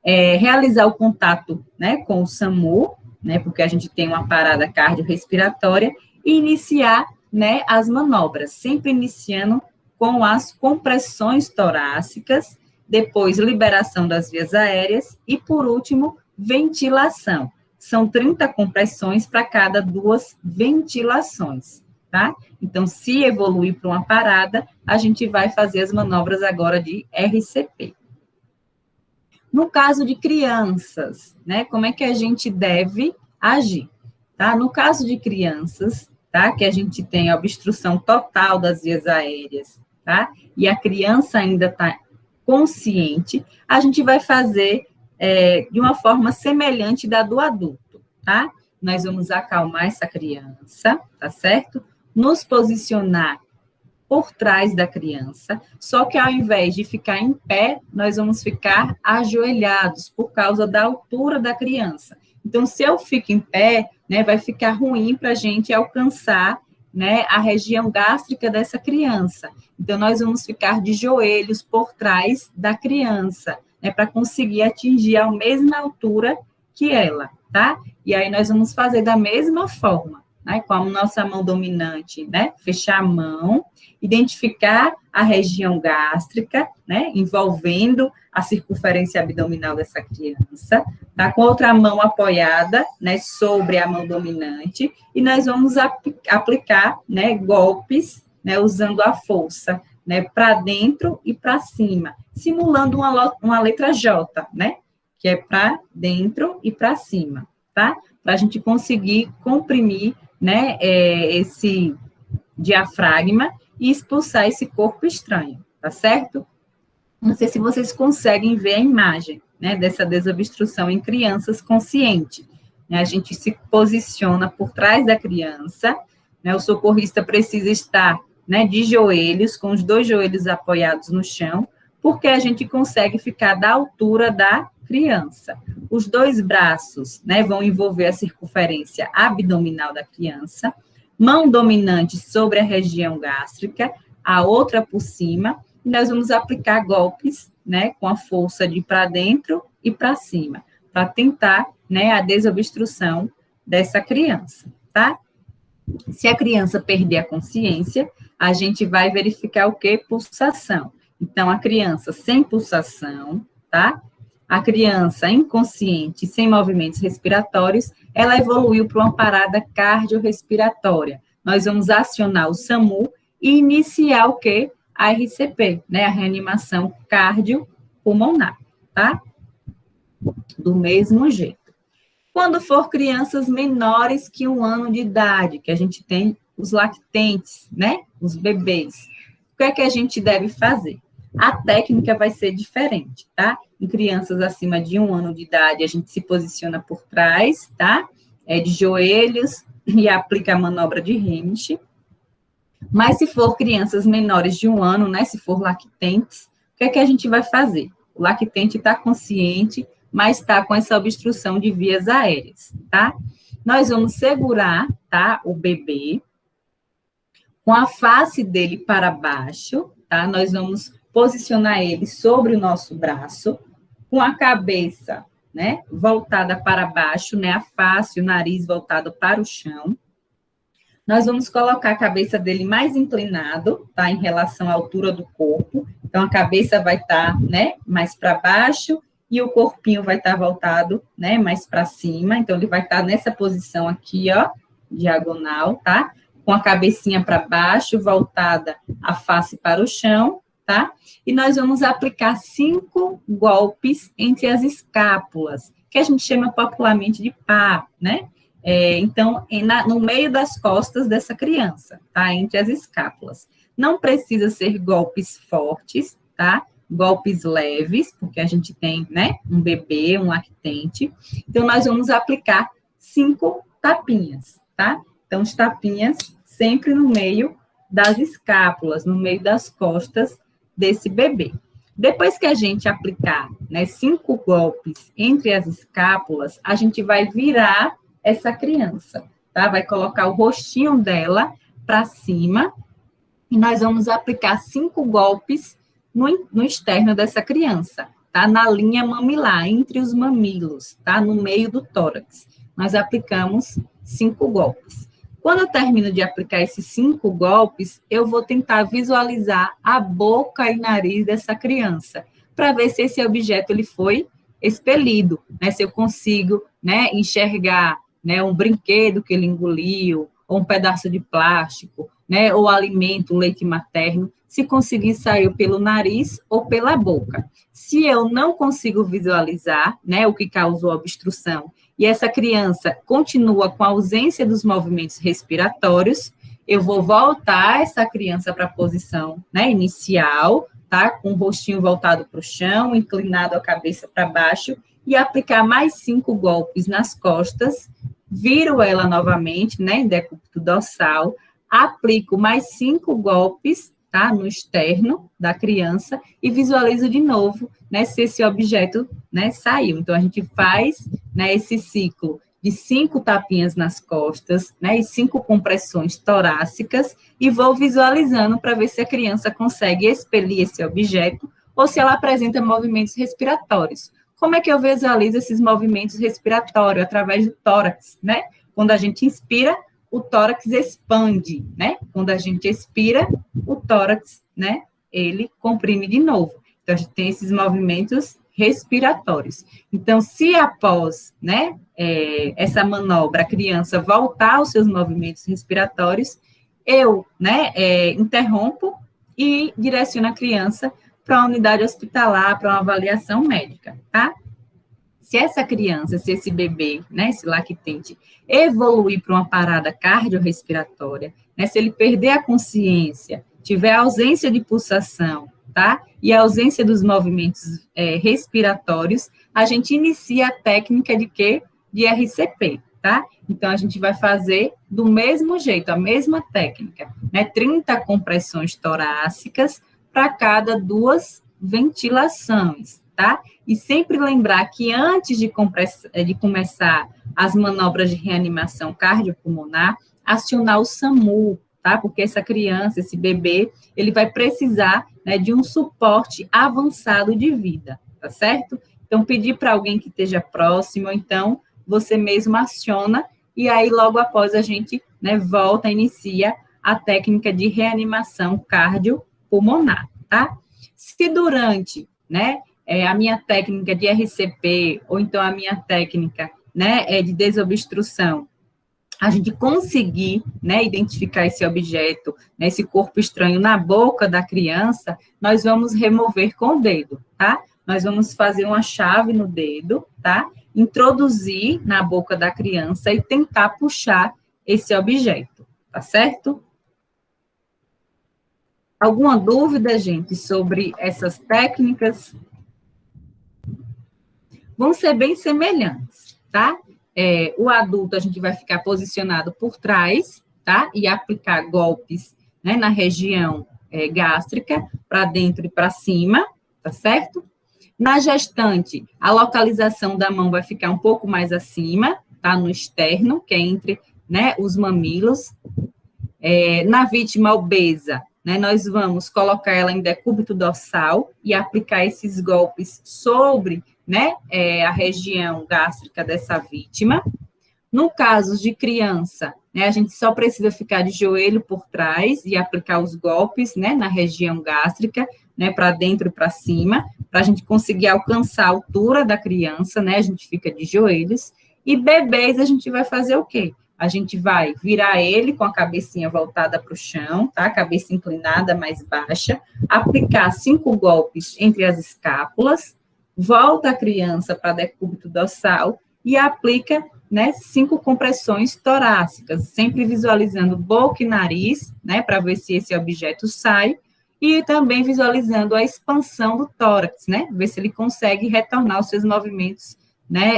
Realizar o contato, né, com o SAMU, né, porque a gente tem uma parada cardiorrespiratória, e iniciar, né, as manobras, sempre iniciando com as compressões torácicas, depois liberação das vias aéreas e, por último, ventilação. São 30 compressões para cada 2 ventilações, tá? Então, se evoluir para uma parada, a gente vai fazer as manobras agora de RCP. No caso de crianças, né, como é que a gente deve agir, tá? No caso de crianças, tá, que a gente tem a obstrução total das vias aéreas, tá? E a criança ainda está consciente, a gente vai fazer de uma forma semelhante da do adulto, tá? Nós vamos acalmar essa criança, tá certo? Nos posicionar por trás da criança, só que ao invés de ficar em pé, nós vamos ficar ajoelhados por causa da altura da criança. Então, se eu fico em pé, né, vai ficar ruim para a gente alcançar, né, a região gástrica dessa criança. Então, nós vamos ficar de joelhos por trás da criança, né, para conseguir atingir a mesma altura que ela, tá? E aí nós vamos fazer da mesma forma, né, com a nossa mão dominante, né, fechar a mão, identificar a região gástrica, né, envolvendo a circunferência abdominal dessa criança, tá, com outra mão apoiada, né, sobre a mão dominante, e nós vamos aplicar, né, golpes, né, usando a força, né, para dentro e para cima, simulando uma letra J, né, que é para dentro e para cima, tá, para a gente conseguir comprimir, né, esse diafragma e expulsar esse corpo estranho, tá certo? Não sei se vocês conseguem ver a imagem, né, dessa desobstrução em crianças conscientes. Né, a gente se posiciona por trás da criança, né, o socorrista precisa estar, né, de joelhos, com os 2 joelhos apoiados no chão, porque a gente consegue ficar da altura da criança. Os 2 braços, né, vão envolver a circunferência abdominal da criança, mão dominante sobre a região gástrica, a outra por cima, e nós vamos aplicar golpes, né, com a força de para dentro e para cima, para tentar, né, a desobstrução dessa criança, tá? Se a criança perder a consciência, a gente vai verificar o quê? Pulsação. Então, a criança sem pulsação, tá? A criança inconsciente, sem movimentos respiratórios, ela evoluiu para uma parada cardiorrespiratória. Nós vamos acionar o SAMU e iniciar o quê? A RCP, né? A reanimação cardiopulmonar, tá? Do mesmo jeito. Quando for crianças menores que 1 ano de idade, que a gente tem os lactentes, né? Os bebês. O que é que a gente deve fazer? A técnica vai ser diferente, tá? Em crianças acima de 1 ano de idade, a gente se posiciona por trás, tá? De joelhos e aplica a manobra de Heimlich. Mas se for crianças menores de 1 ano, né? Se for lactentes, o que é que a gente vai fazer? O lactente está consciente, mas está com essa obstrução de vias aéreas, tá? Nós vamos segurar, tá, o bebê com a face dele para baixo, tá? Nós vamos posicionar ele sobre o nosso braço, com a cabeça, né, voltada para baixo, né, a face, o nariz voltado para o chão. Nós vamos colocar a cabeça dele mais inclinado, tá, em relação à altura do corpo. Então, a cabeça vai estar, né, mais para baixo e o corpinho vai estar voltado, né, mais para cima. Então, ele vai estar nessa posição aqui, ó, diagonal, tá? Com a cabecinha para baixo, voltada a face para o chão, tá? E nós vamos aplicar 5 golpes entre as escápulas, que a gente chama popularmente de pá, né? Então, no meio das costas dessa criança, tá? Entre as escápulas. Não precisa ser golpes fortes, tá? Golpes leves, porque a gente tem, né, um bebê, um lactente. Então, nós vamos aplicar 5 tapinhas, tá? Então, os tapinhas sempre no meio das escápulas, no meio das costas desse bebê. Depois que a gente aplicar, né, 5 golpes entre as escápulas, a gente vai virar essa criança, tá? Vai colocar o rostinho dela para cima e nós vamos aplicar 5 golpes no externo dessa criança, tá? Na linha mamilar, entre os mamilos, tá? No meio do tórax. Nós aplicamos 5 golpes. Quando eu termino de aplicar esses 5 golpes, eu vou tentar visualizar a boca e nariz dessa criança, para ver se esse objeto ele foi expelido, né? Se eu consigo, né, enxergar, né, um brinquedo que ele engoliu, ou um pedaço de plástico, né, ou alimento, leite materno, se conseguir sair pelo nariz ou pela boca. Se eu não consigo visualizar, né, o que causou a obstrução, e essa criança continua com a ausência dos movimentos respiratórios, eu vou voltar essa criança para a posição, né, inicial, tá, com o rostinho voltado para o chão, inclinado a cabeça para baixo, e aplicar mais 5 golpes nas costas, viro ela novamente, né, em decúbito dorsal, aplico mais 5 golpes, tá, no externo da criança e visualizo de novo, né, se esse objeto, né, saiu. Então, a gente faz, né, esse ciclo de 5 tapinhas nas costas, né, e 5 compressões torácicas e vou visualizando para ver se a criança consegue expelir esse objeto ou se ela apresenta movimentos respiratórios. Como é que eu visualizo esses movimentos respiratórios? Através do tórax, né? Quando a gente inspira, o tórax expande, né? Quando a gente expira, o tórax, né, ele comprime de novo. Então, a gente tem esses movimentos respiratórios. Então, se após, né, essa manobra, a criança voltar aos seus movimentos respiratórios, eu, né, interrompo e direciono a criança para a unidade hospitalar, para uma avaliação médica, tá? Se essa criança, se esse bebê, né, esse lactente, evoluir para uma parada cardiorrespiratória, né, se ele perder a consciência, tiver ausência de pulsação, tá? E a ausência dos movimentos respiratórios, a gente inicia a técnica de quê? De RCP, tá? Então, a gente vai fazer do mesmo jeito, a mesma técnica, né? 30 compressões torácicas para cada 2 ventilações, tá? E sempre lembrar que antes de começar as manobras de reanimação cardiopulmonar, acionar o SAMU, tá? Porque essa criança, esse bebê, ele vai precisar, né, de um suporte avançado de vida, tá certo? Então, pedir para alguém que esteja próximo, ou então você mesmo aciona, e aí logo após a gente, né, volta, inicia a técnica de reanimação cardiopulmonar, tá? Se durante, né, a minha técnica de RCP, ou então a minha técnica, né, de desobstrução, a gente conseguir, né, identificar esse objeto, né, esse corpo estranho na boca da criança, nós vamos remover com o dedo, tá? Nós vamos fazer uma chave no dedo, tá? Introduzir na boca da criança e tentar puxar esse objeto, tá certo? Alguma dúvida, gente, sobre essas técnicas? Vão ser bem semelhantes, tá? O adulto, a gente vai ficar posicionado por trás, tá? E aplicar golpes, né, na região gástrica, para dentro e para cima, tá certo? Na gestante, a localização da mão vai ficar um pouco mais acima, tá? No externo, que é entre, né, os mamilos. Na vítima obesa, né, nós vamos colocar ela em decúbito dorsal e aplicar esses golpes sobre, né, a região gástrica dessa vítima. No caso de criança, né, a gente só precisa ficar de joelho por trás e aplicar os golpes, né, na região gástrica, né, para dentro e para cima, para a gente conseguir alcançar a altura da criança, né, a gente fica de joelhos. E bebês, a gente vai fazer o quê? A gente vai virar ele com a cabecinha voltada para o chão, tá? Cabeça inclinada, mais baixa, aplicar 5 golpes entre as escápulas, volta a criança para decúbito dorsal e aplica, né, 5 compressões torácicas, sempre visualizando boca e nariz, né, para ver se esse objeto sai, e também visualizando a expansão do tórax, né, ver se ele consegue retornar aos seus movimentos, né,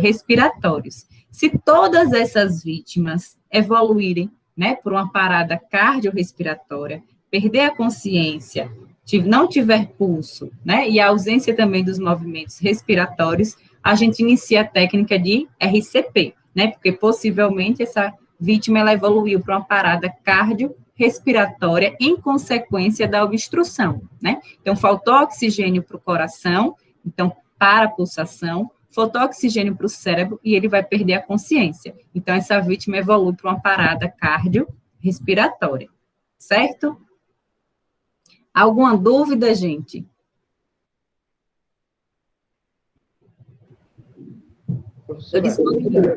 respiratórios. Se todas essas vítimas evoluírem, né, por uma parada cardiorrespiratória, perder a consciência, não tiver pulso, né, e a ausência também dos movimentos respiratórios, a gente inicia a técnica de RCP, né, porque possivelmente essa vítima ela evoluiu para uma parada cardiorrespiratória em consequência da obstrução, né. Então, faltou oxigênio para o coração, então, para a pulsação, faltou oxigênio para o cérebro e ele vai perder a consciência. Então, essa vítima evolui para uma parada cardiorrespiratória, certo? Alguma dúvida, gente?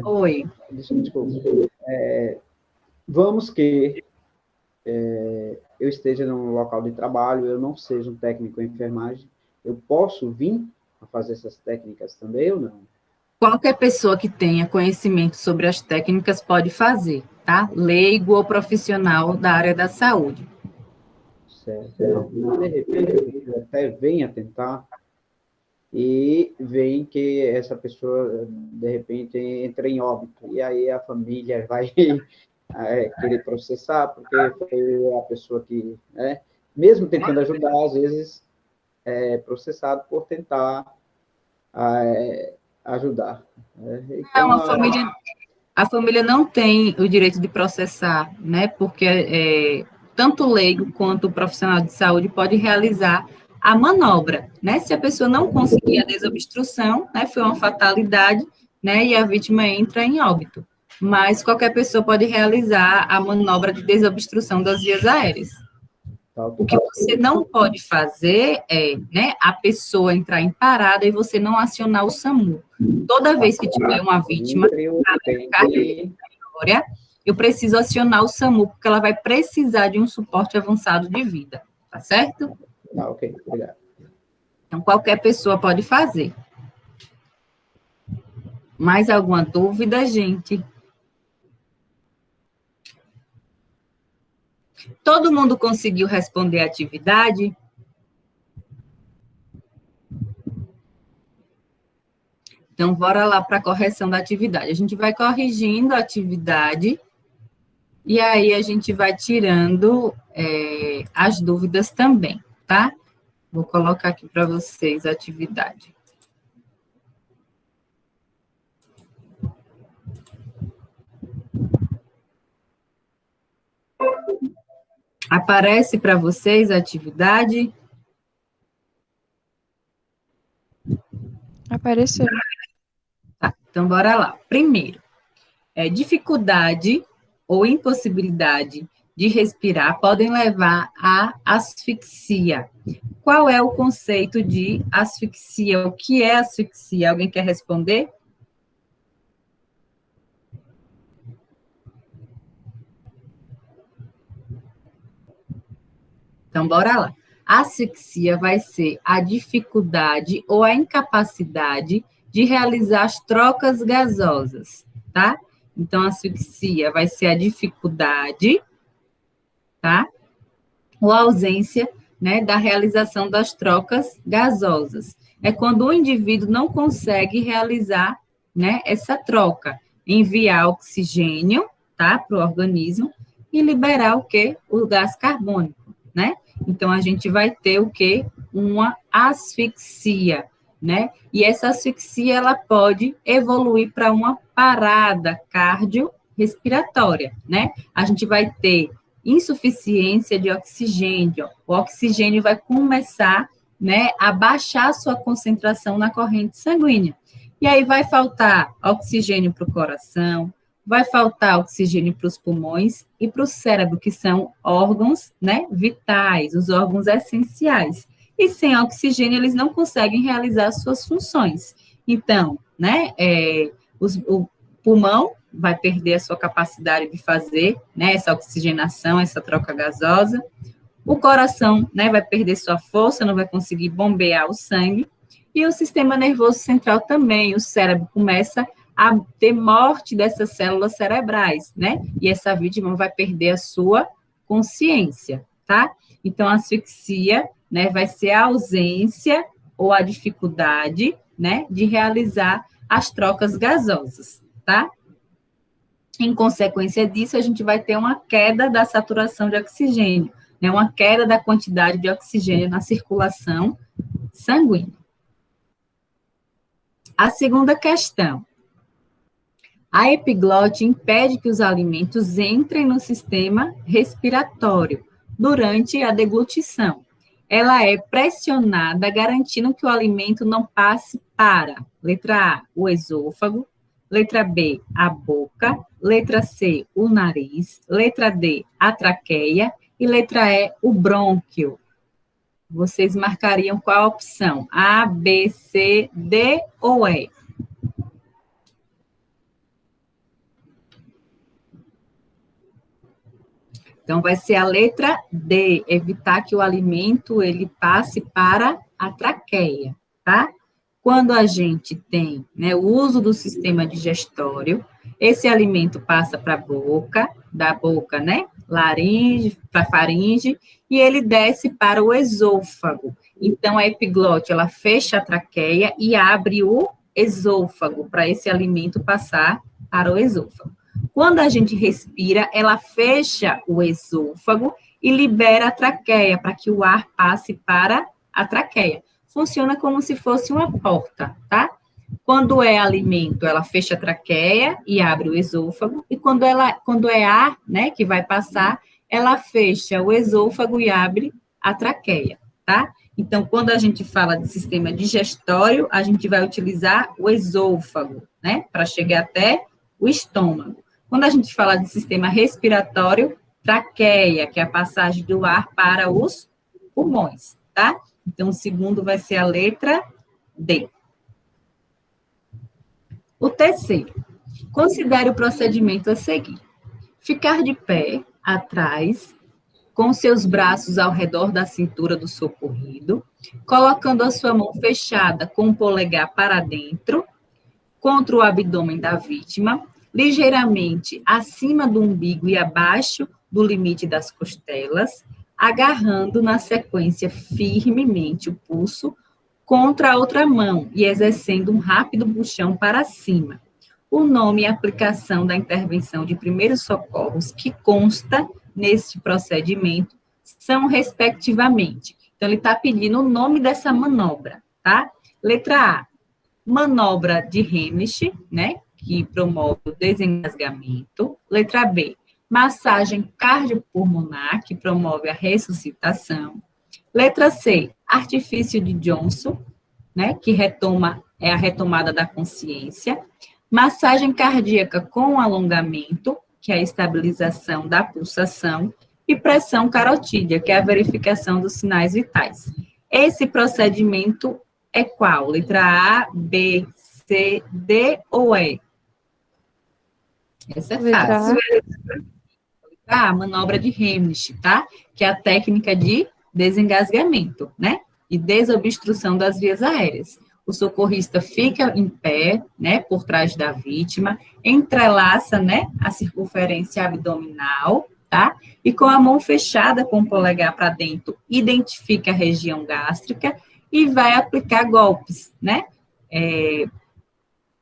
Oi. Desculpa. Vamos que eu esteja num local de trabalho, eu não seja um técnico em enfermagem, eu posso vir a fazer essas técnicas também ou não? Qualquer pessoa que tenha conhecimento sobre as técnicas pode fazer, tá? Leigo ou profissional da área da saúde. Certo. De repente, até venha tentar e vem que essa pessoa, de repente, entra em óbito. E aí a família vai querer processar, porque foi a pessoa que, né, mesmo tentando ajudar, às vezes é processado por tentar ajudar. Então, Não, a família não tem o direito de processar, né? Porque tanto o leigo quanto o profissional de saúde pode realizar a manobra, né? Se a pessoa não conseguir a desobstrução, né? Foi uma fatalidade, né? E a vítima entra em óbito. Mas qualquer pessoa pode realizar a manobra de desobstrução das vias aéreas. O que você não pode fazer é, né, a pessoa entrar em parada e você não acionar o SAMU. Toda vez que tiver uma vítima, eu preciso acionar o SAMU, porque ela vai precisar de um suporte avançado de vida, tá certo? Ok, obrigado. Então, qualquer pessoa pode fazer. Mais alguma dúvida, gente? Todo mundo conseguiu responder a atividade? Então, bora lá para a correção da atividade. A gente vai corrigindo a atividade e aí a gente vai tirando as dúvidas também, tá? Vou colocar aqui para vocês a atividade. Aparece para vocês a atividade? Apareceu. Tá, então bora lá. Primeiro, dificuldade ou impossibilidade de respirar podem levar à asfixia. Qual é o conceito de asfixia? O que é asfixia? Alguém quer responder? Então, bora lá. A asfixia vai ser a dificuldade ou a incapacidade de realizar as trocas gasosas, tá? Então, a asfixia vai ser a dificuldade, tá? Ou a ausência, né, da realização das trocas gasosas. É quando o indivíduo não consegue realizar, né, essa troca, enviar oxigênio, tá, para o organismo e liberar o quê? O gás carbônico, né? Então, a gente vai ter o quê? Uma asfixia. né? E essa asfixia, ela pode evoluir para uma parada cardiorrespiratória, né? A gente vai ter insuficiência de oxigênio, o oxigênio vai começar, né, a baixar a sua concentração na corrente sanguínea. E aí vai faltar oxigênio para o coração, vai faltar oxigênio para os pulmões e para o cérebro, que são órgãos, né, vitais, os órgãos essenciais. E sem oxigênio, eles não conseguem realizar suas funções. Então, né, o pulmão vai perder a sua capacidade de fazer, né, essa oxigenação, essa troca gasosa. O coração, né, vai perder sua força, não vai conseguir bombear o sangue. E o sistema nervoso central também, o cérebro começa a ter morte dessas células cerebrais, né? E essa vítima vai perder a sua consciência, tá? Então, a asfixia, né, vai ser a ausência ou a dificuldade, né, de realizar as trocas gasosas, tá? Em consequência disso, a gente vai ter uma queda da saturação de oxigênio, né, uma queda da quantidade de oxigênio na circulação sanguínea. A segunda questão. A epiglote impede que os alimentos entrem no sistema respiratório durante a deglutição. Ela é pressionada, garantindo que o alimento não passe para, letra A, o esôfago, letra B, a boca, letra C, o nariz, letra D, a traqueia e letra E, o brônquio. Vocês marcariam qual a opção? A, B, C, D ou E? Então, vai ser a letra D, evitar que o alimento ele passe para a traqueia, tá? Quando a gente tem, né, o uso do sistema digestório, esse alimento passa para a boca, da boca, né, laringe, para a faringe, e ele desce para o esôfago. Então, a epiglote, ela fecha a traqueia e abre o esôfago, para esse alimento passar para o esôfago. Quando a gente respira, ela fecha o esôfago e libera a traqueia, para que o ar passe para a traqueia. Funciona como se fosse uma porta, tá? Quando é alimento, ela fecha a traqueia e abre o esôfago, e quando é ar, né, que vai passar, ela fecha o esôfago e abre a traqueia, tá? Então, quando a gente fala de sistema digestório, a gente vai utilizar o esôfago, né, para chegar até o estômago. Quando a gente fala de sistema respiratório, traqueia, que é a passagem do ar para os pulmões, tá? Então, o segundo vai ser a letra D. O terceiro, considere o procedimento a seguir. Ficar de pé, atrás, com seus braços ao redor da cintura do socorrido, colocando a sua mão fechada com o polegar para dentro, contra o abdômen da vítima, ligeiramente acima do umbigo e abaixo do limite das costelas, agarrando na sequência firmemente o pulso contra a outra mão e exercendo um rápido puxão para cima. O nome e aplicação da intervenção de primeiros socorros que consta neste procedimento são, respectivamente. Então, ele está pedindo o nome dessa manobra, tá? Letra A, manobra de Heimlich, né? Que promove o desengasgamento. Letra B, massagem cardiopulmonar, que promove a ressuscitação. Letra C, artifício de Johnson, né, que é a retomada da consciência. Massagem cardíaca com alongamento, que é a estabilização da pulsação. E pressão carotídea, que é a verificação dos sinais vitais. Esse procedimento é qual? Letra A, B, C, D ou E? Essa é fácil. A, manobra de Heimlich, tá? Que é a técnica de desengasgamento, né? E desobstrução das vias aéreas. O socorrista fica em pé, né, por trás da vítima, entrelaça, né, a circunferência abdominal, tá? E com a mão fechada com o polegar para dentro, identifica a região gástrica e vai aplicar golpes, né?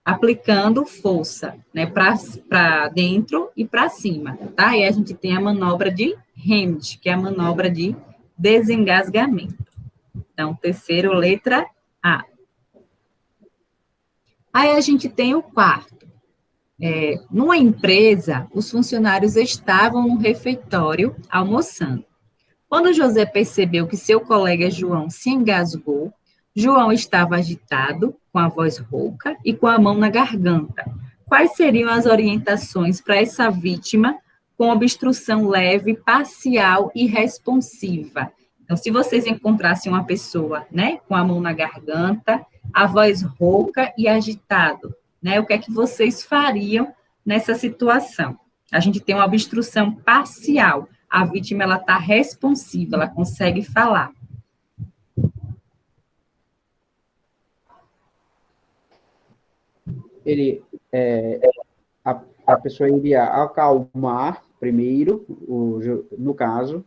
Aplicando força, né, para dentro e para cima, tá? E a gente tem a manobra de Heimlich, que é a manobra de desengasgamento. Então, terceiro, letra A. Aí a gente tem o quarto. Numa empresa, os funcionários estavam no refeitório almoçando. Quando José percebeu que seu colega João se engasgou, João estava agitado, com a voz rouca e com a mão na garganta. Quais seriam as orientações para essa vítima com obstrução leve, parcial e responsiva? Então, se vocês encontrassem uma pessoa, né, com a mão na garganta, a voz rouca e agitado, né, o que é que vocês fariam nessa situação? A gente tem uma obstrução parcial. A vítima, ela está responsiva, ela consegue falar. A pessoa iria acalmar primeiro, no caso,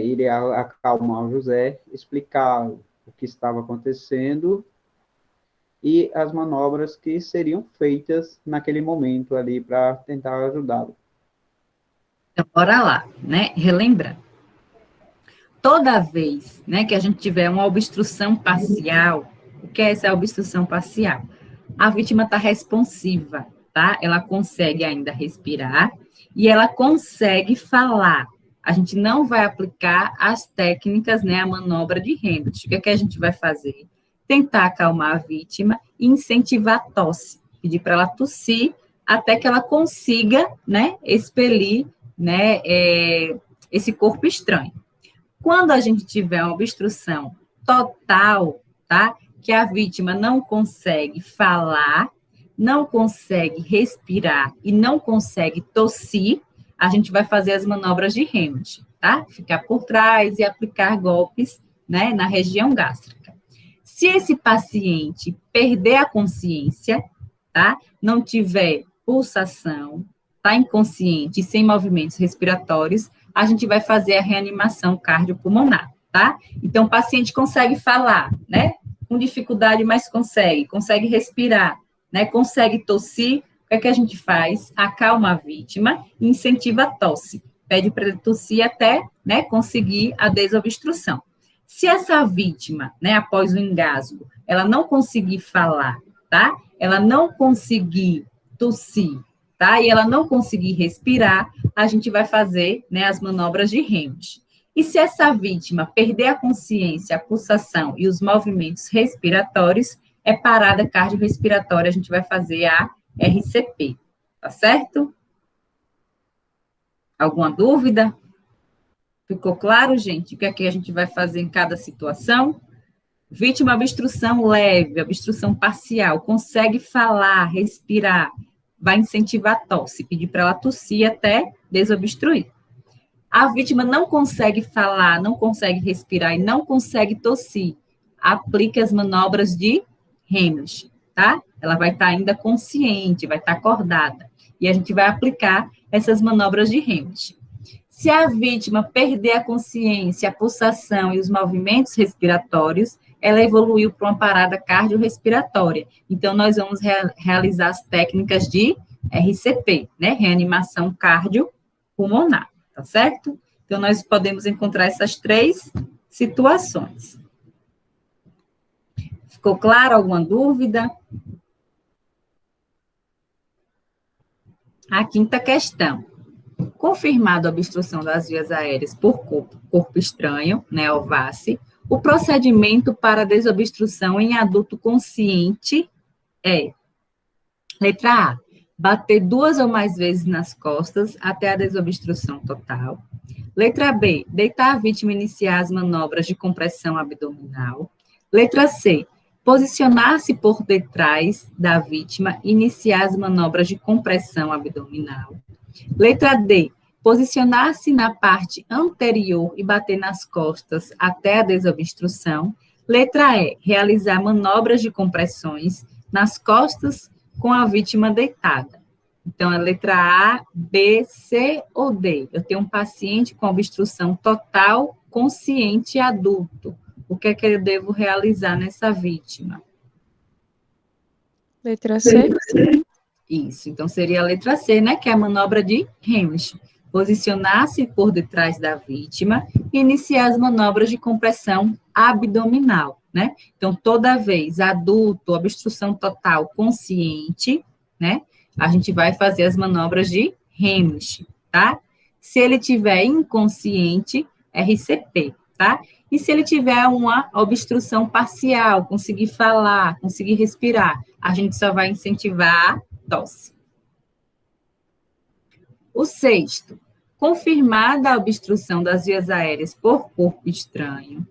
iria acalmar o José, explicar o que estava acontecendo e as manobras que seriam feitas naquele momento ali para tentar ajudá-lo. Então, bora lá, né? Relembrar. Toda vez, né, que a gente tiver uma obstrução parcial, o que é essa obstrução parcial? A vítima está responsiva, tá? Ela consegue ainda respirar e ela consegue falar. A gente não vai aplicar as técnicas, né, a manobra de Heimlich. O que é que a gente vai fazer? Tentar acalmar a vítima e incentivar a tosse. Pedir para ela tossir até que ela consiga, né, expelir, né, esse corpo estranho. Quando a gente tiver uma obstrução total, tá? Que a vítima não consegue falar, não consegue respirar e não consegue tossir, a gente vai fazer as manobras de Heimlich, tá? Ficar por trás e aplicar golpes, né, na região gástrica. Se esse paciente perder a consciência, tá? Não tiver pulsação, tá inconsciente e sem movimentos respiratórios, a gente vai fazer a reanimação cardiopulmonar, tá? Então, o paciente consegue falar, né? Com dificuldade, mas consegue respirar, né? Consegue tossir. O que é que a gente faz? Acalma a vítima e incentiva a tosse. Pede para ele tossir até, né, conseguir a desobstrução. Se essa vítima, né, após o engasgo, ela não conseguir falar, tá? Ela não conseguir tossir, tá? E ela não conseguir respirar, a gente vai fazer, né, as manobras de Heimlich. E se essa vítima perder a consciência, a pulsação e os movimentos respiratórios, é parada cardiorrespiratória, a gente vai fazer a RCP, tá certo? Alguma dúvida? Ficou claro, gente? O que é que a gente vai fazer em cada situação? Vítima, obstrução leve, obstrução parcial, consegue falar, respirar, vai incentivar a tosse, pedir para ela tossir até desobstruir. A vítima não consegue falar, não consegue respirar e não consegue tossir, aplique as manobras de Heimlich, tá? Ela vai estar ainda consciente, vai estar acordada, e a gente vai aplicar essas manobras de Heimlich. Se a vítima perder a consciência, a pulsação e os movimentos respiratórios, ela evoluiu para uma parada cardiorrespiratória. Então, nós vamos realizar as técnicas de RCP, né? Reanimação cardiopulmonar, tá certo? Então, nós podemos encontrar essas três situações. Ficou claro? Alguma dúvida? A quinta questão. Confirmado a obstrução das vias aéreas por corpo estranho, né, OVACE, o procedimento para desobstrução em adulto consciente é: letra A, bater 2 ou mais vezes nas costas até a desobstrução total. Letra B, deitar a vítima e iniciar as manobras de compressão abdominal. Letra C, posicionar-se por detrás da vítima e iniciar as manobras de compressão abdominal. Letra D, posicionar-se na parte anterior e bater nas costas até a desobstrução. Letra E, realizar manobras de compressões nas costas com a vítima deitada. Então, é letra A, B, C ou D. Eu tenho um paciente com obstrução total, consciente e adulto. O que é que eu devo realizar nessa vítima? Letra C. Isso, então seria a letra C, né, que é a manobra de Heimlich. Posicionar-se por detrás da vítima e iniciar as manobras de compressão abdominal, né? Então, toda vez adulto, obstrução total consciente, né? A gente vai fazer as manobras de Heimlich, tá? Se ele tiver inconsciente, RCP, tá? E se ele tiver uma obstrução parcial, conseguir falar, conseguir respirar, a gente só vai incentivar a tosse. O sexto, confirmada a obstrução das vias aéreas por corpo estranho,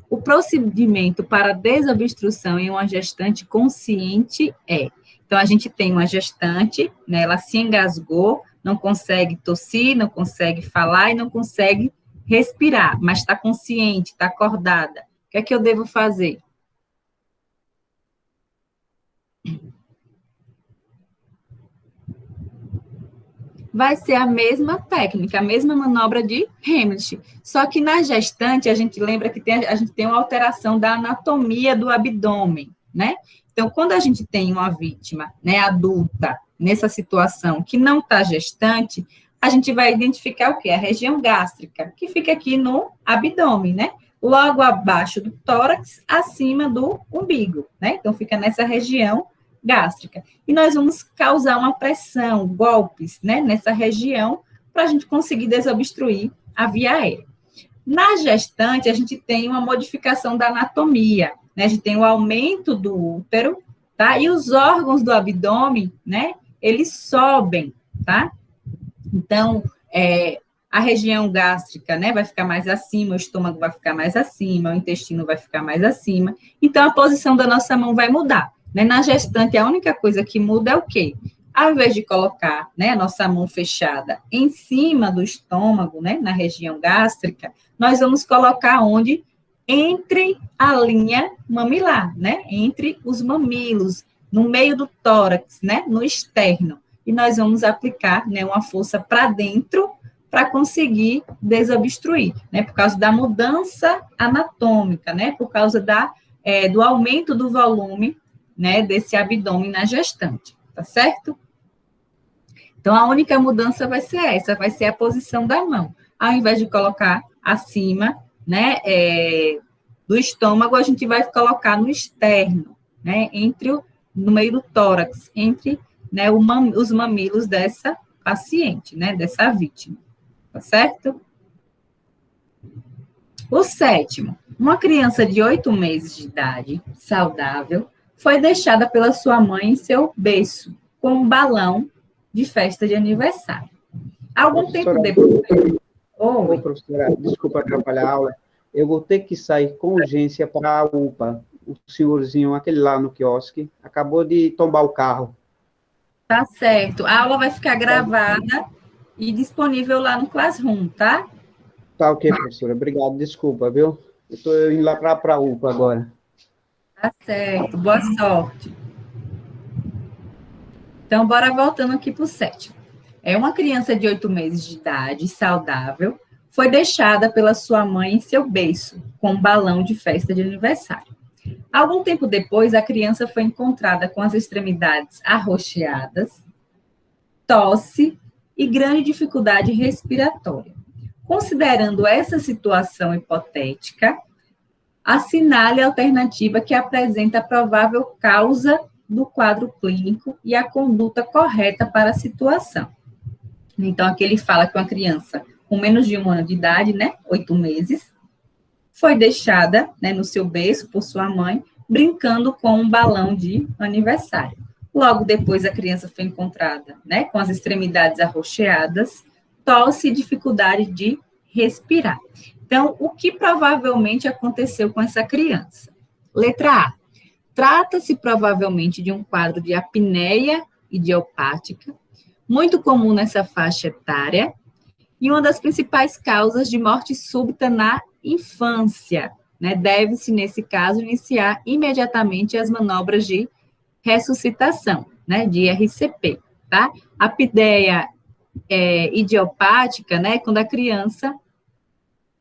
o procedimento para desobstrução em uma gestante consciente é... Então, a gente tem uma gestante, né, ela se engasgou, não consegue tossir, não consegue falar e não consegue respirar, mas está consciente, está acordada. O que é que eu devo fazer? Vai ser a mesma técnica, a mesma manobra de Heimlich. Só que na gestante, a gente lembra que a gente tem uma alteração da anatomia do abdômen, né? Então, quando a gente tem uma vítima, né, adulta, nessa situação que não está gestante, a gente vai identificar o quê? A região gástrica, que fica aqui no abdômen, né? Logo abaixo do tórax, acima do umbigo, né? Então, fica nessa região gástrica. E nós vamos causar uma pressão, golpes, né, nessa região, para a gente conseguir desobstruir a via aérea. Na gestante, a gente tem uma modificação da anatomia, né, a gente tem o aumento do útero, tá, e os órgãos do abdômen, né, eles sobem, tá? Então, a região gástrica, né, vai ficar mais acima, o estômago vai ficar mais acima, o intestino vai ficar mais acima, então a posição da nossa mão vai mudar. Na gestante, a única coisa que muda é o quê? Ao invés de colocar, né, a nossa mão fechada em cima do estômago, né, na região gástrica, nós vamos colocar onde? Entre a linha mamilar, né, entre os mamilos, no meio do tórax, né, no externo. E nós vamos aplicar, né, uma força para dentro para conseguir desobstruir, né, por causa da mudança anatômica, né, por causa do aumento do volume, né, desse abdômen na gestante, tá certo? Então, a única mudança vai ser essa, vai ser a posição da mão. Ao invés de colocar acima, né, do estômago, a gente vai colocar no externo, né, no meio do tórax, entre, né, os mamilos dessa paciente, né, dessa vítima, tá certo? O sétimo, uma criança de 8 meses de idade, saudável, foi deixada pela sua mãe em seu berço, com um balão de festa de aniversário. Algum tempo depois... Oi, professora, desculpa atrapalhar a aula. Eu vou ter que sair com urgência para a UPA. O senhorzinho, aquele lá no quiosque, acabou de tombar o carro. Tá certo. A aula vai ficar gravada e disponível lá no Classroom, tá? Tá ok, professora. Obrigado, desculpa, viu? Eu estou indo lá para a UPA agora. Tá certo, boa sorte. Então, bora voltando aqui para o sétimo. Uma criança de 8 meses de idade, saudável, foi deixada pela sua mãe em seu berço, com um balão de festa de aniversário. Algum tempo depois, a criança foi encontrada com as extremidades arroxeadas, tosse e grande dificuldade respiratória. Considerando essa situação hipotética, assinale a alternativa que apresenta a provável causa do quadro clínico e a conduta correta para a situação. Então, aqui ele fala que uma criança com menos de 1 ano de idade, né, 8 meses, foi deixada, né, no seu berço por sua mãe, brincando com um balão de aniversário. Logo depois, a criança foi encontrada, né, com as extremidades arroxeadas, tosse e dificuldade de respirar. Então, o que provavelmente aconteceu com essa criança? Letra A. Trata-se provavelmente de um quadro de apneia idiopática, muito comum nessa faixa etária, e uma das principais causas de morte súbita na infância, né? Deve-se, nesse caso, iniciar imediatamente as manobras de ressuscitação, né? De RCP, tá? A apneia idiopática, né? Quando a criança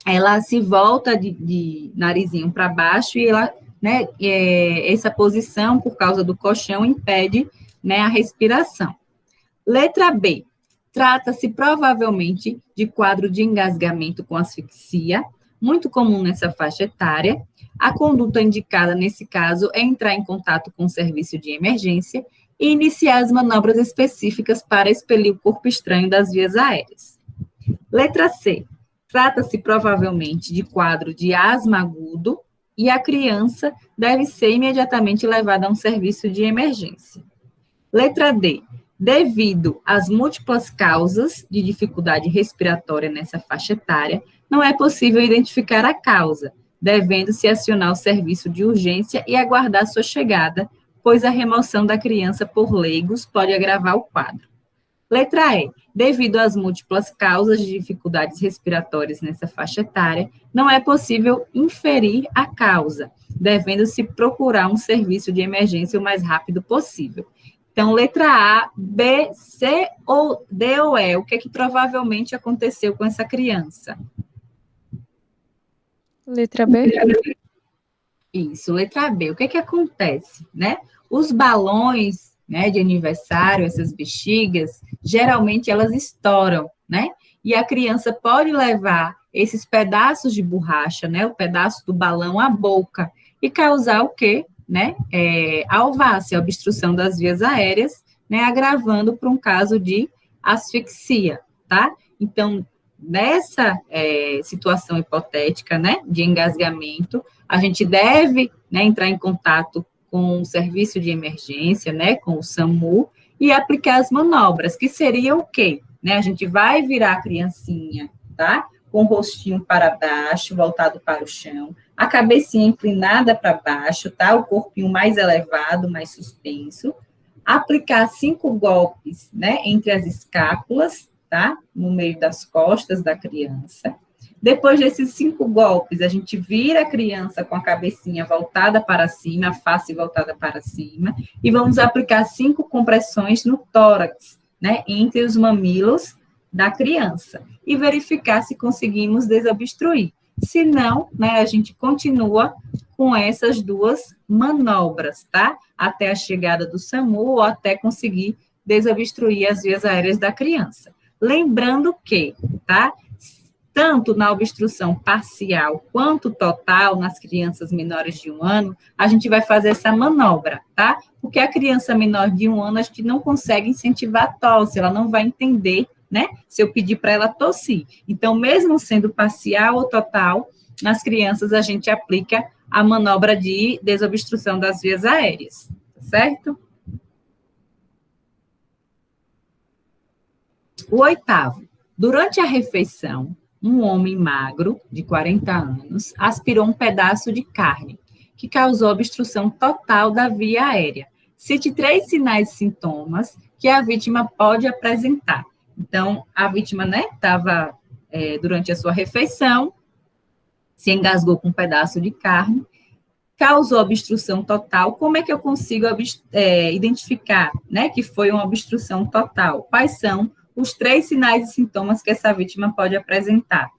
ela se volta de narizinho para baixo e ela, né, essa posição, por causa do colchão, impede, né, a respiração. Letra B. Trata-se provavelmente de quadro de engasgamento com asfixia, muito comum nessa faixa etária. A conduta indicada nesse caso é entrar em contato com o serviço de emergência e iniciar as manobras específicas para expelir o corpo estranho das vias aéreas. Letra C. Trata-se provavelmente de quadro de asma agudo e a criança deve ser imediatamente levada a um serviço de emergência. Letra D. Devido às múltiplas causas de dificuldade respiratória nessa faixa etária, não é possível identificar a causa, devendo-se acionar o serviço de urgência e aguardar sua chegada, pois a remoção da criança por leigos pode agravar o quadro. Letra E. Devido às múltiplas causas de dificuldades respiratórias nessa faixa etária, não é possível inferir a causa, devendo-se procurar um serviço de emergência o mais rápido possível. Então, letra A, B, C ou D ou E, o que é que provavelmente aconteceu com essa criança? Letra B. Isso, letra B. O que é que acontece, né? Os balões, né, de aniversário, essas bexigas, geralmente elas estouram, né? E a criança pode levar esses pedaços de borracha, né, o pedaço do balão à boca e causar o quê? Né, alvácia, obstrução das vias aéreas, né, agravando para um caso de asfixia, tá? Então, nessa situação hipotética, né, de engasgamento, a gente deve, né, entrar em contato com o serviço de emergência, né, com o SAMU, e aplicar as manobras, que seria o quê? Né, a gente vai virar a criancinha, tá? Com o rostinho para baixo, voltado para o chão, a cabecinha inclinada para baixo, tá? O corpinho mais elevado, mais suspenso. Aplicar 5 golpes, né, entre as escápulas, tá? No meio das costas da criança. Depois desses 5 golpes, a gente vira a criança com a cabecinha voltada para cima, a face voltada para cima, e vamos aplicar 5 compressões no tórax, né, entre os mamilos da criança, e verificar se conseguimos desobstruir. Se não, né, a gente continua com essas 2 manobras, tá? Até a chegada do SAMU ou até conseguir desobstruir as vias aéreas da criança. Lembrando que, tá? Tanto na obstrução parcial quanto total, nas crianças menores de 1 ano, a gente vai fazer essa manobra, tá? Porque a criança menor de 1 ano, a gente não consegue incentivar a tosse, ela não vai entender, né? Se eu pedir para ela tossir. Então, mesmo sendo parcial ou total, nas crianças a gente aplica a manobra de desobstrução das vias aéreas, certo? O 8º. Durante a refeição, um homem magro, de 40 anos, aspirou um pedaço de carne, que causou obstrução total da via aérea. Cite 3 sinais e sintomas que a vítima pode apresentar. Então, a vítima, né, estava durante a sua refeição, se engasgou com um pedaço de carne, causou obstrução total. Como é que eu consigo identificar, né, que foi uma obstrução total? Quais são os 3 sinais e sintomas que essa vítima pode apresentar?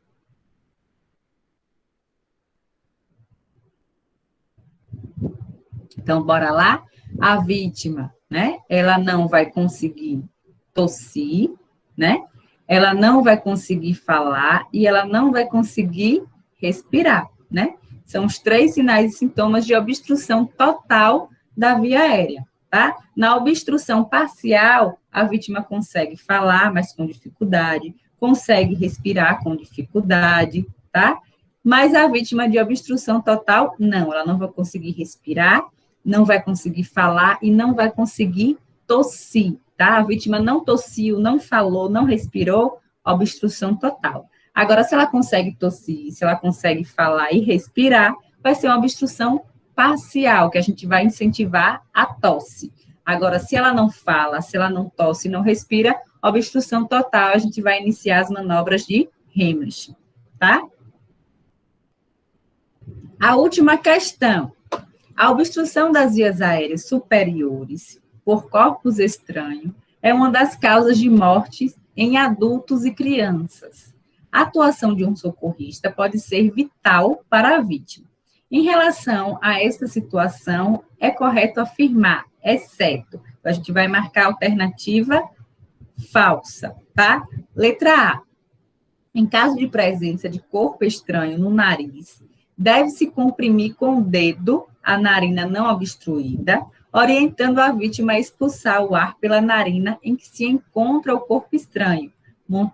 Então, bora lá? A vítima, né, ela não vai conseguir tossir, né, ela não vai conseguir falar e ela não vai conseguir respirar, né? São os 3 sinais e sintomas de obstrução total da via aérea, tá? Na obstrução parcial, a vítima consegue falar, mas com dificuldade, consegue respirar com dificuldade, tá? Mas a vítima de obstrução total, não, ela não vai conseguir respirar, não vai conseguir falar e não vai conseguir tossir, tá? A vítima não tossiu, não falou, não respirou, obstrução total. Agora, se ela consegue tossir, se ela consegue falar e respirar, vai ser uma obstrução parcial, que a gente vai incentivar a tosse. Agora, se ela não fala, se ela não tosse, não respira, obstrução total, a gente vai iniciar as manobras de Heimlich, tá? A última questão. A obstrução das vias aéreas superiores por corpos estranhos é uma das causas de morte em adultos e crianças. A atuação de um socorrista pode ser vital para a vítima. Em relação a esta situação, é correto afirmar, exceto, a gente vai marcar a alternativa falsa, tá? Letra A. Em caso de presença de corpo estranho no nariz, deve-se comprimir com o dedo a narina não obstruída, orientando a vítima a expulsar o ar pela narina em que se encontra o corpo estranho,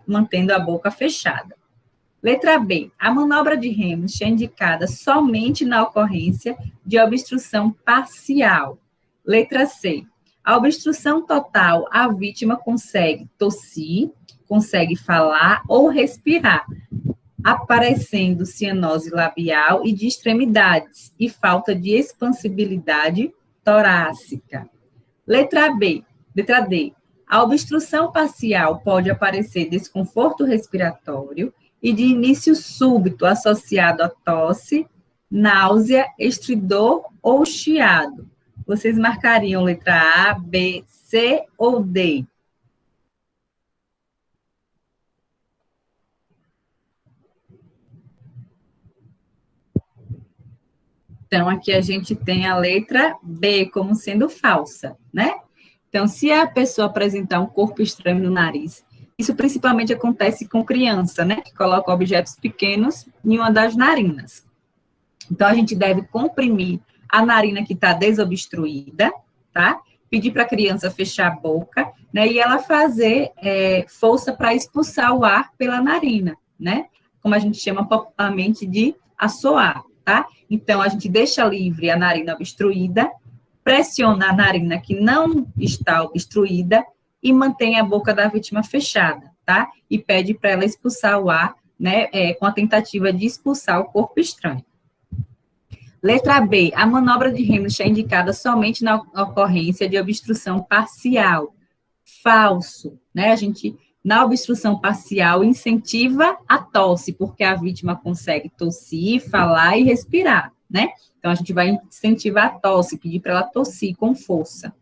mantendo a boca fechada. Letra B. A manobra de Heimlich é indicada somente na ocorrência de obstrução parcial. Letra C. A obstrução total, a vítima consegue tossir, consegue falar ou respirar, aparecendo cianose labial e de extremidades e falta de expansibilidade torácica. Letra D. A obstrução parcial pode aparecer desconforto respiratório e de início súbito associado a tosse, náusea, estridor ou chiado. Vocês marcariam letra A, B, C ou D? Então, aqui a gente tem a letra B como sendo falsa, né? Então, se a pessoa apresentar um corpo estranho no nariz, isso principalmente acontece com criança, né? Que coloca objetos pequenos em uma das narinas. Então, a gente deve comprimir a narina que está desobstruída, tá? Pedir para a criança fechar a boca, né? E ela fazer força para expulsar o ar pela narina, né? Como a gente chama popularmente de assoar, tá? Então, a gente deixa livre a narina obstruída, pressiona a narina que não está obstruída e mantém a boca da vítima fechada, tá? E pede para ela expulsar o ar, né? Com a tentativa de expulsar o corpo estranho. Letra B. A manobra de Heimlich é indicada somente na ocorrência de obstrução parcial. Falso, né? A gente, na obstrução parcial, incentiva a tosse, porque a vítima consegue tossir, falar e respirar, né? Então, a gente vai incentivar a tosse, pedir para ela tossir com força.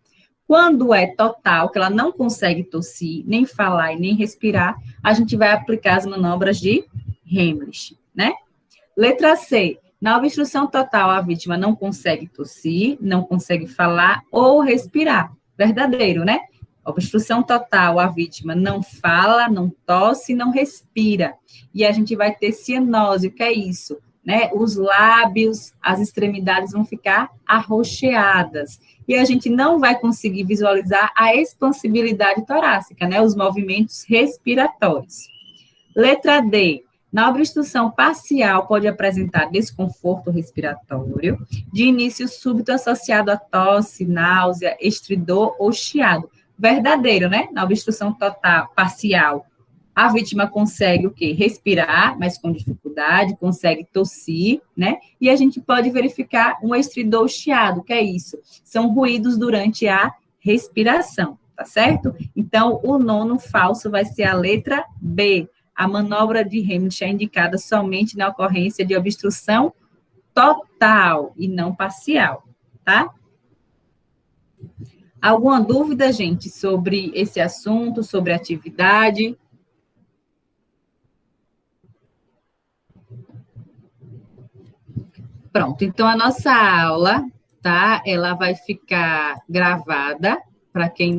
Quando é total, que ela não consegue tossir, nem falar e nem respirar, a gente vai aplicar as manobras de Heimlich, né? Letra C. Na obstrução total, a vítima não consegue tossir, não consegue falar ou respirar. Verdadeiro, né? Obstrução total, a vítima não fala, não tosse, não respira. E a gente vai ter cianose, o que é isso? Né? Os lábios, as extremidades vão ficar arroxeadas. E a gente não vai conseguir visualizar a expansibilidade torácica, né? Os movimentos respiratórios. Letra D. Na obstrução parcial, pode apresentar desconforto respiratório, de início súbito associado a tosse, náusea, estridor ou chiado. Verdadeiro, né? Na obstrução total, parcial, a vítima consegue o quê? Respirar, mas com dificuldade, consegue tossir, né? E a gente pode verificar um estridor ou chiado, que é isso? São ruídos durante a respiração, tá certo? Então, o nono falso vai ser a letra B. A manobra de Heimlich é indicada somente na ocorrência de obstrução total e não parcial, tá? Alguma dúvida, gente, sobre esse assunto, sobre a atividade? Pronto, então a nossa aula, tá? Ela vai ficar gravada para quem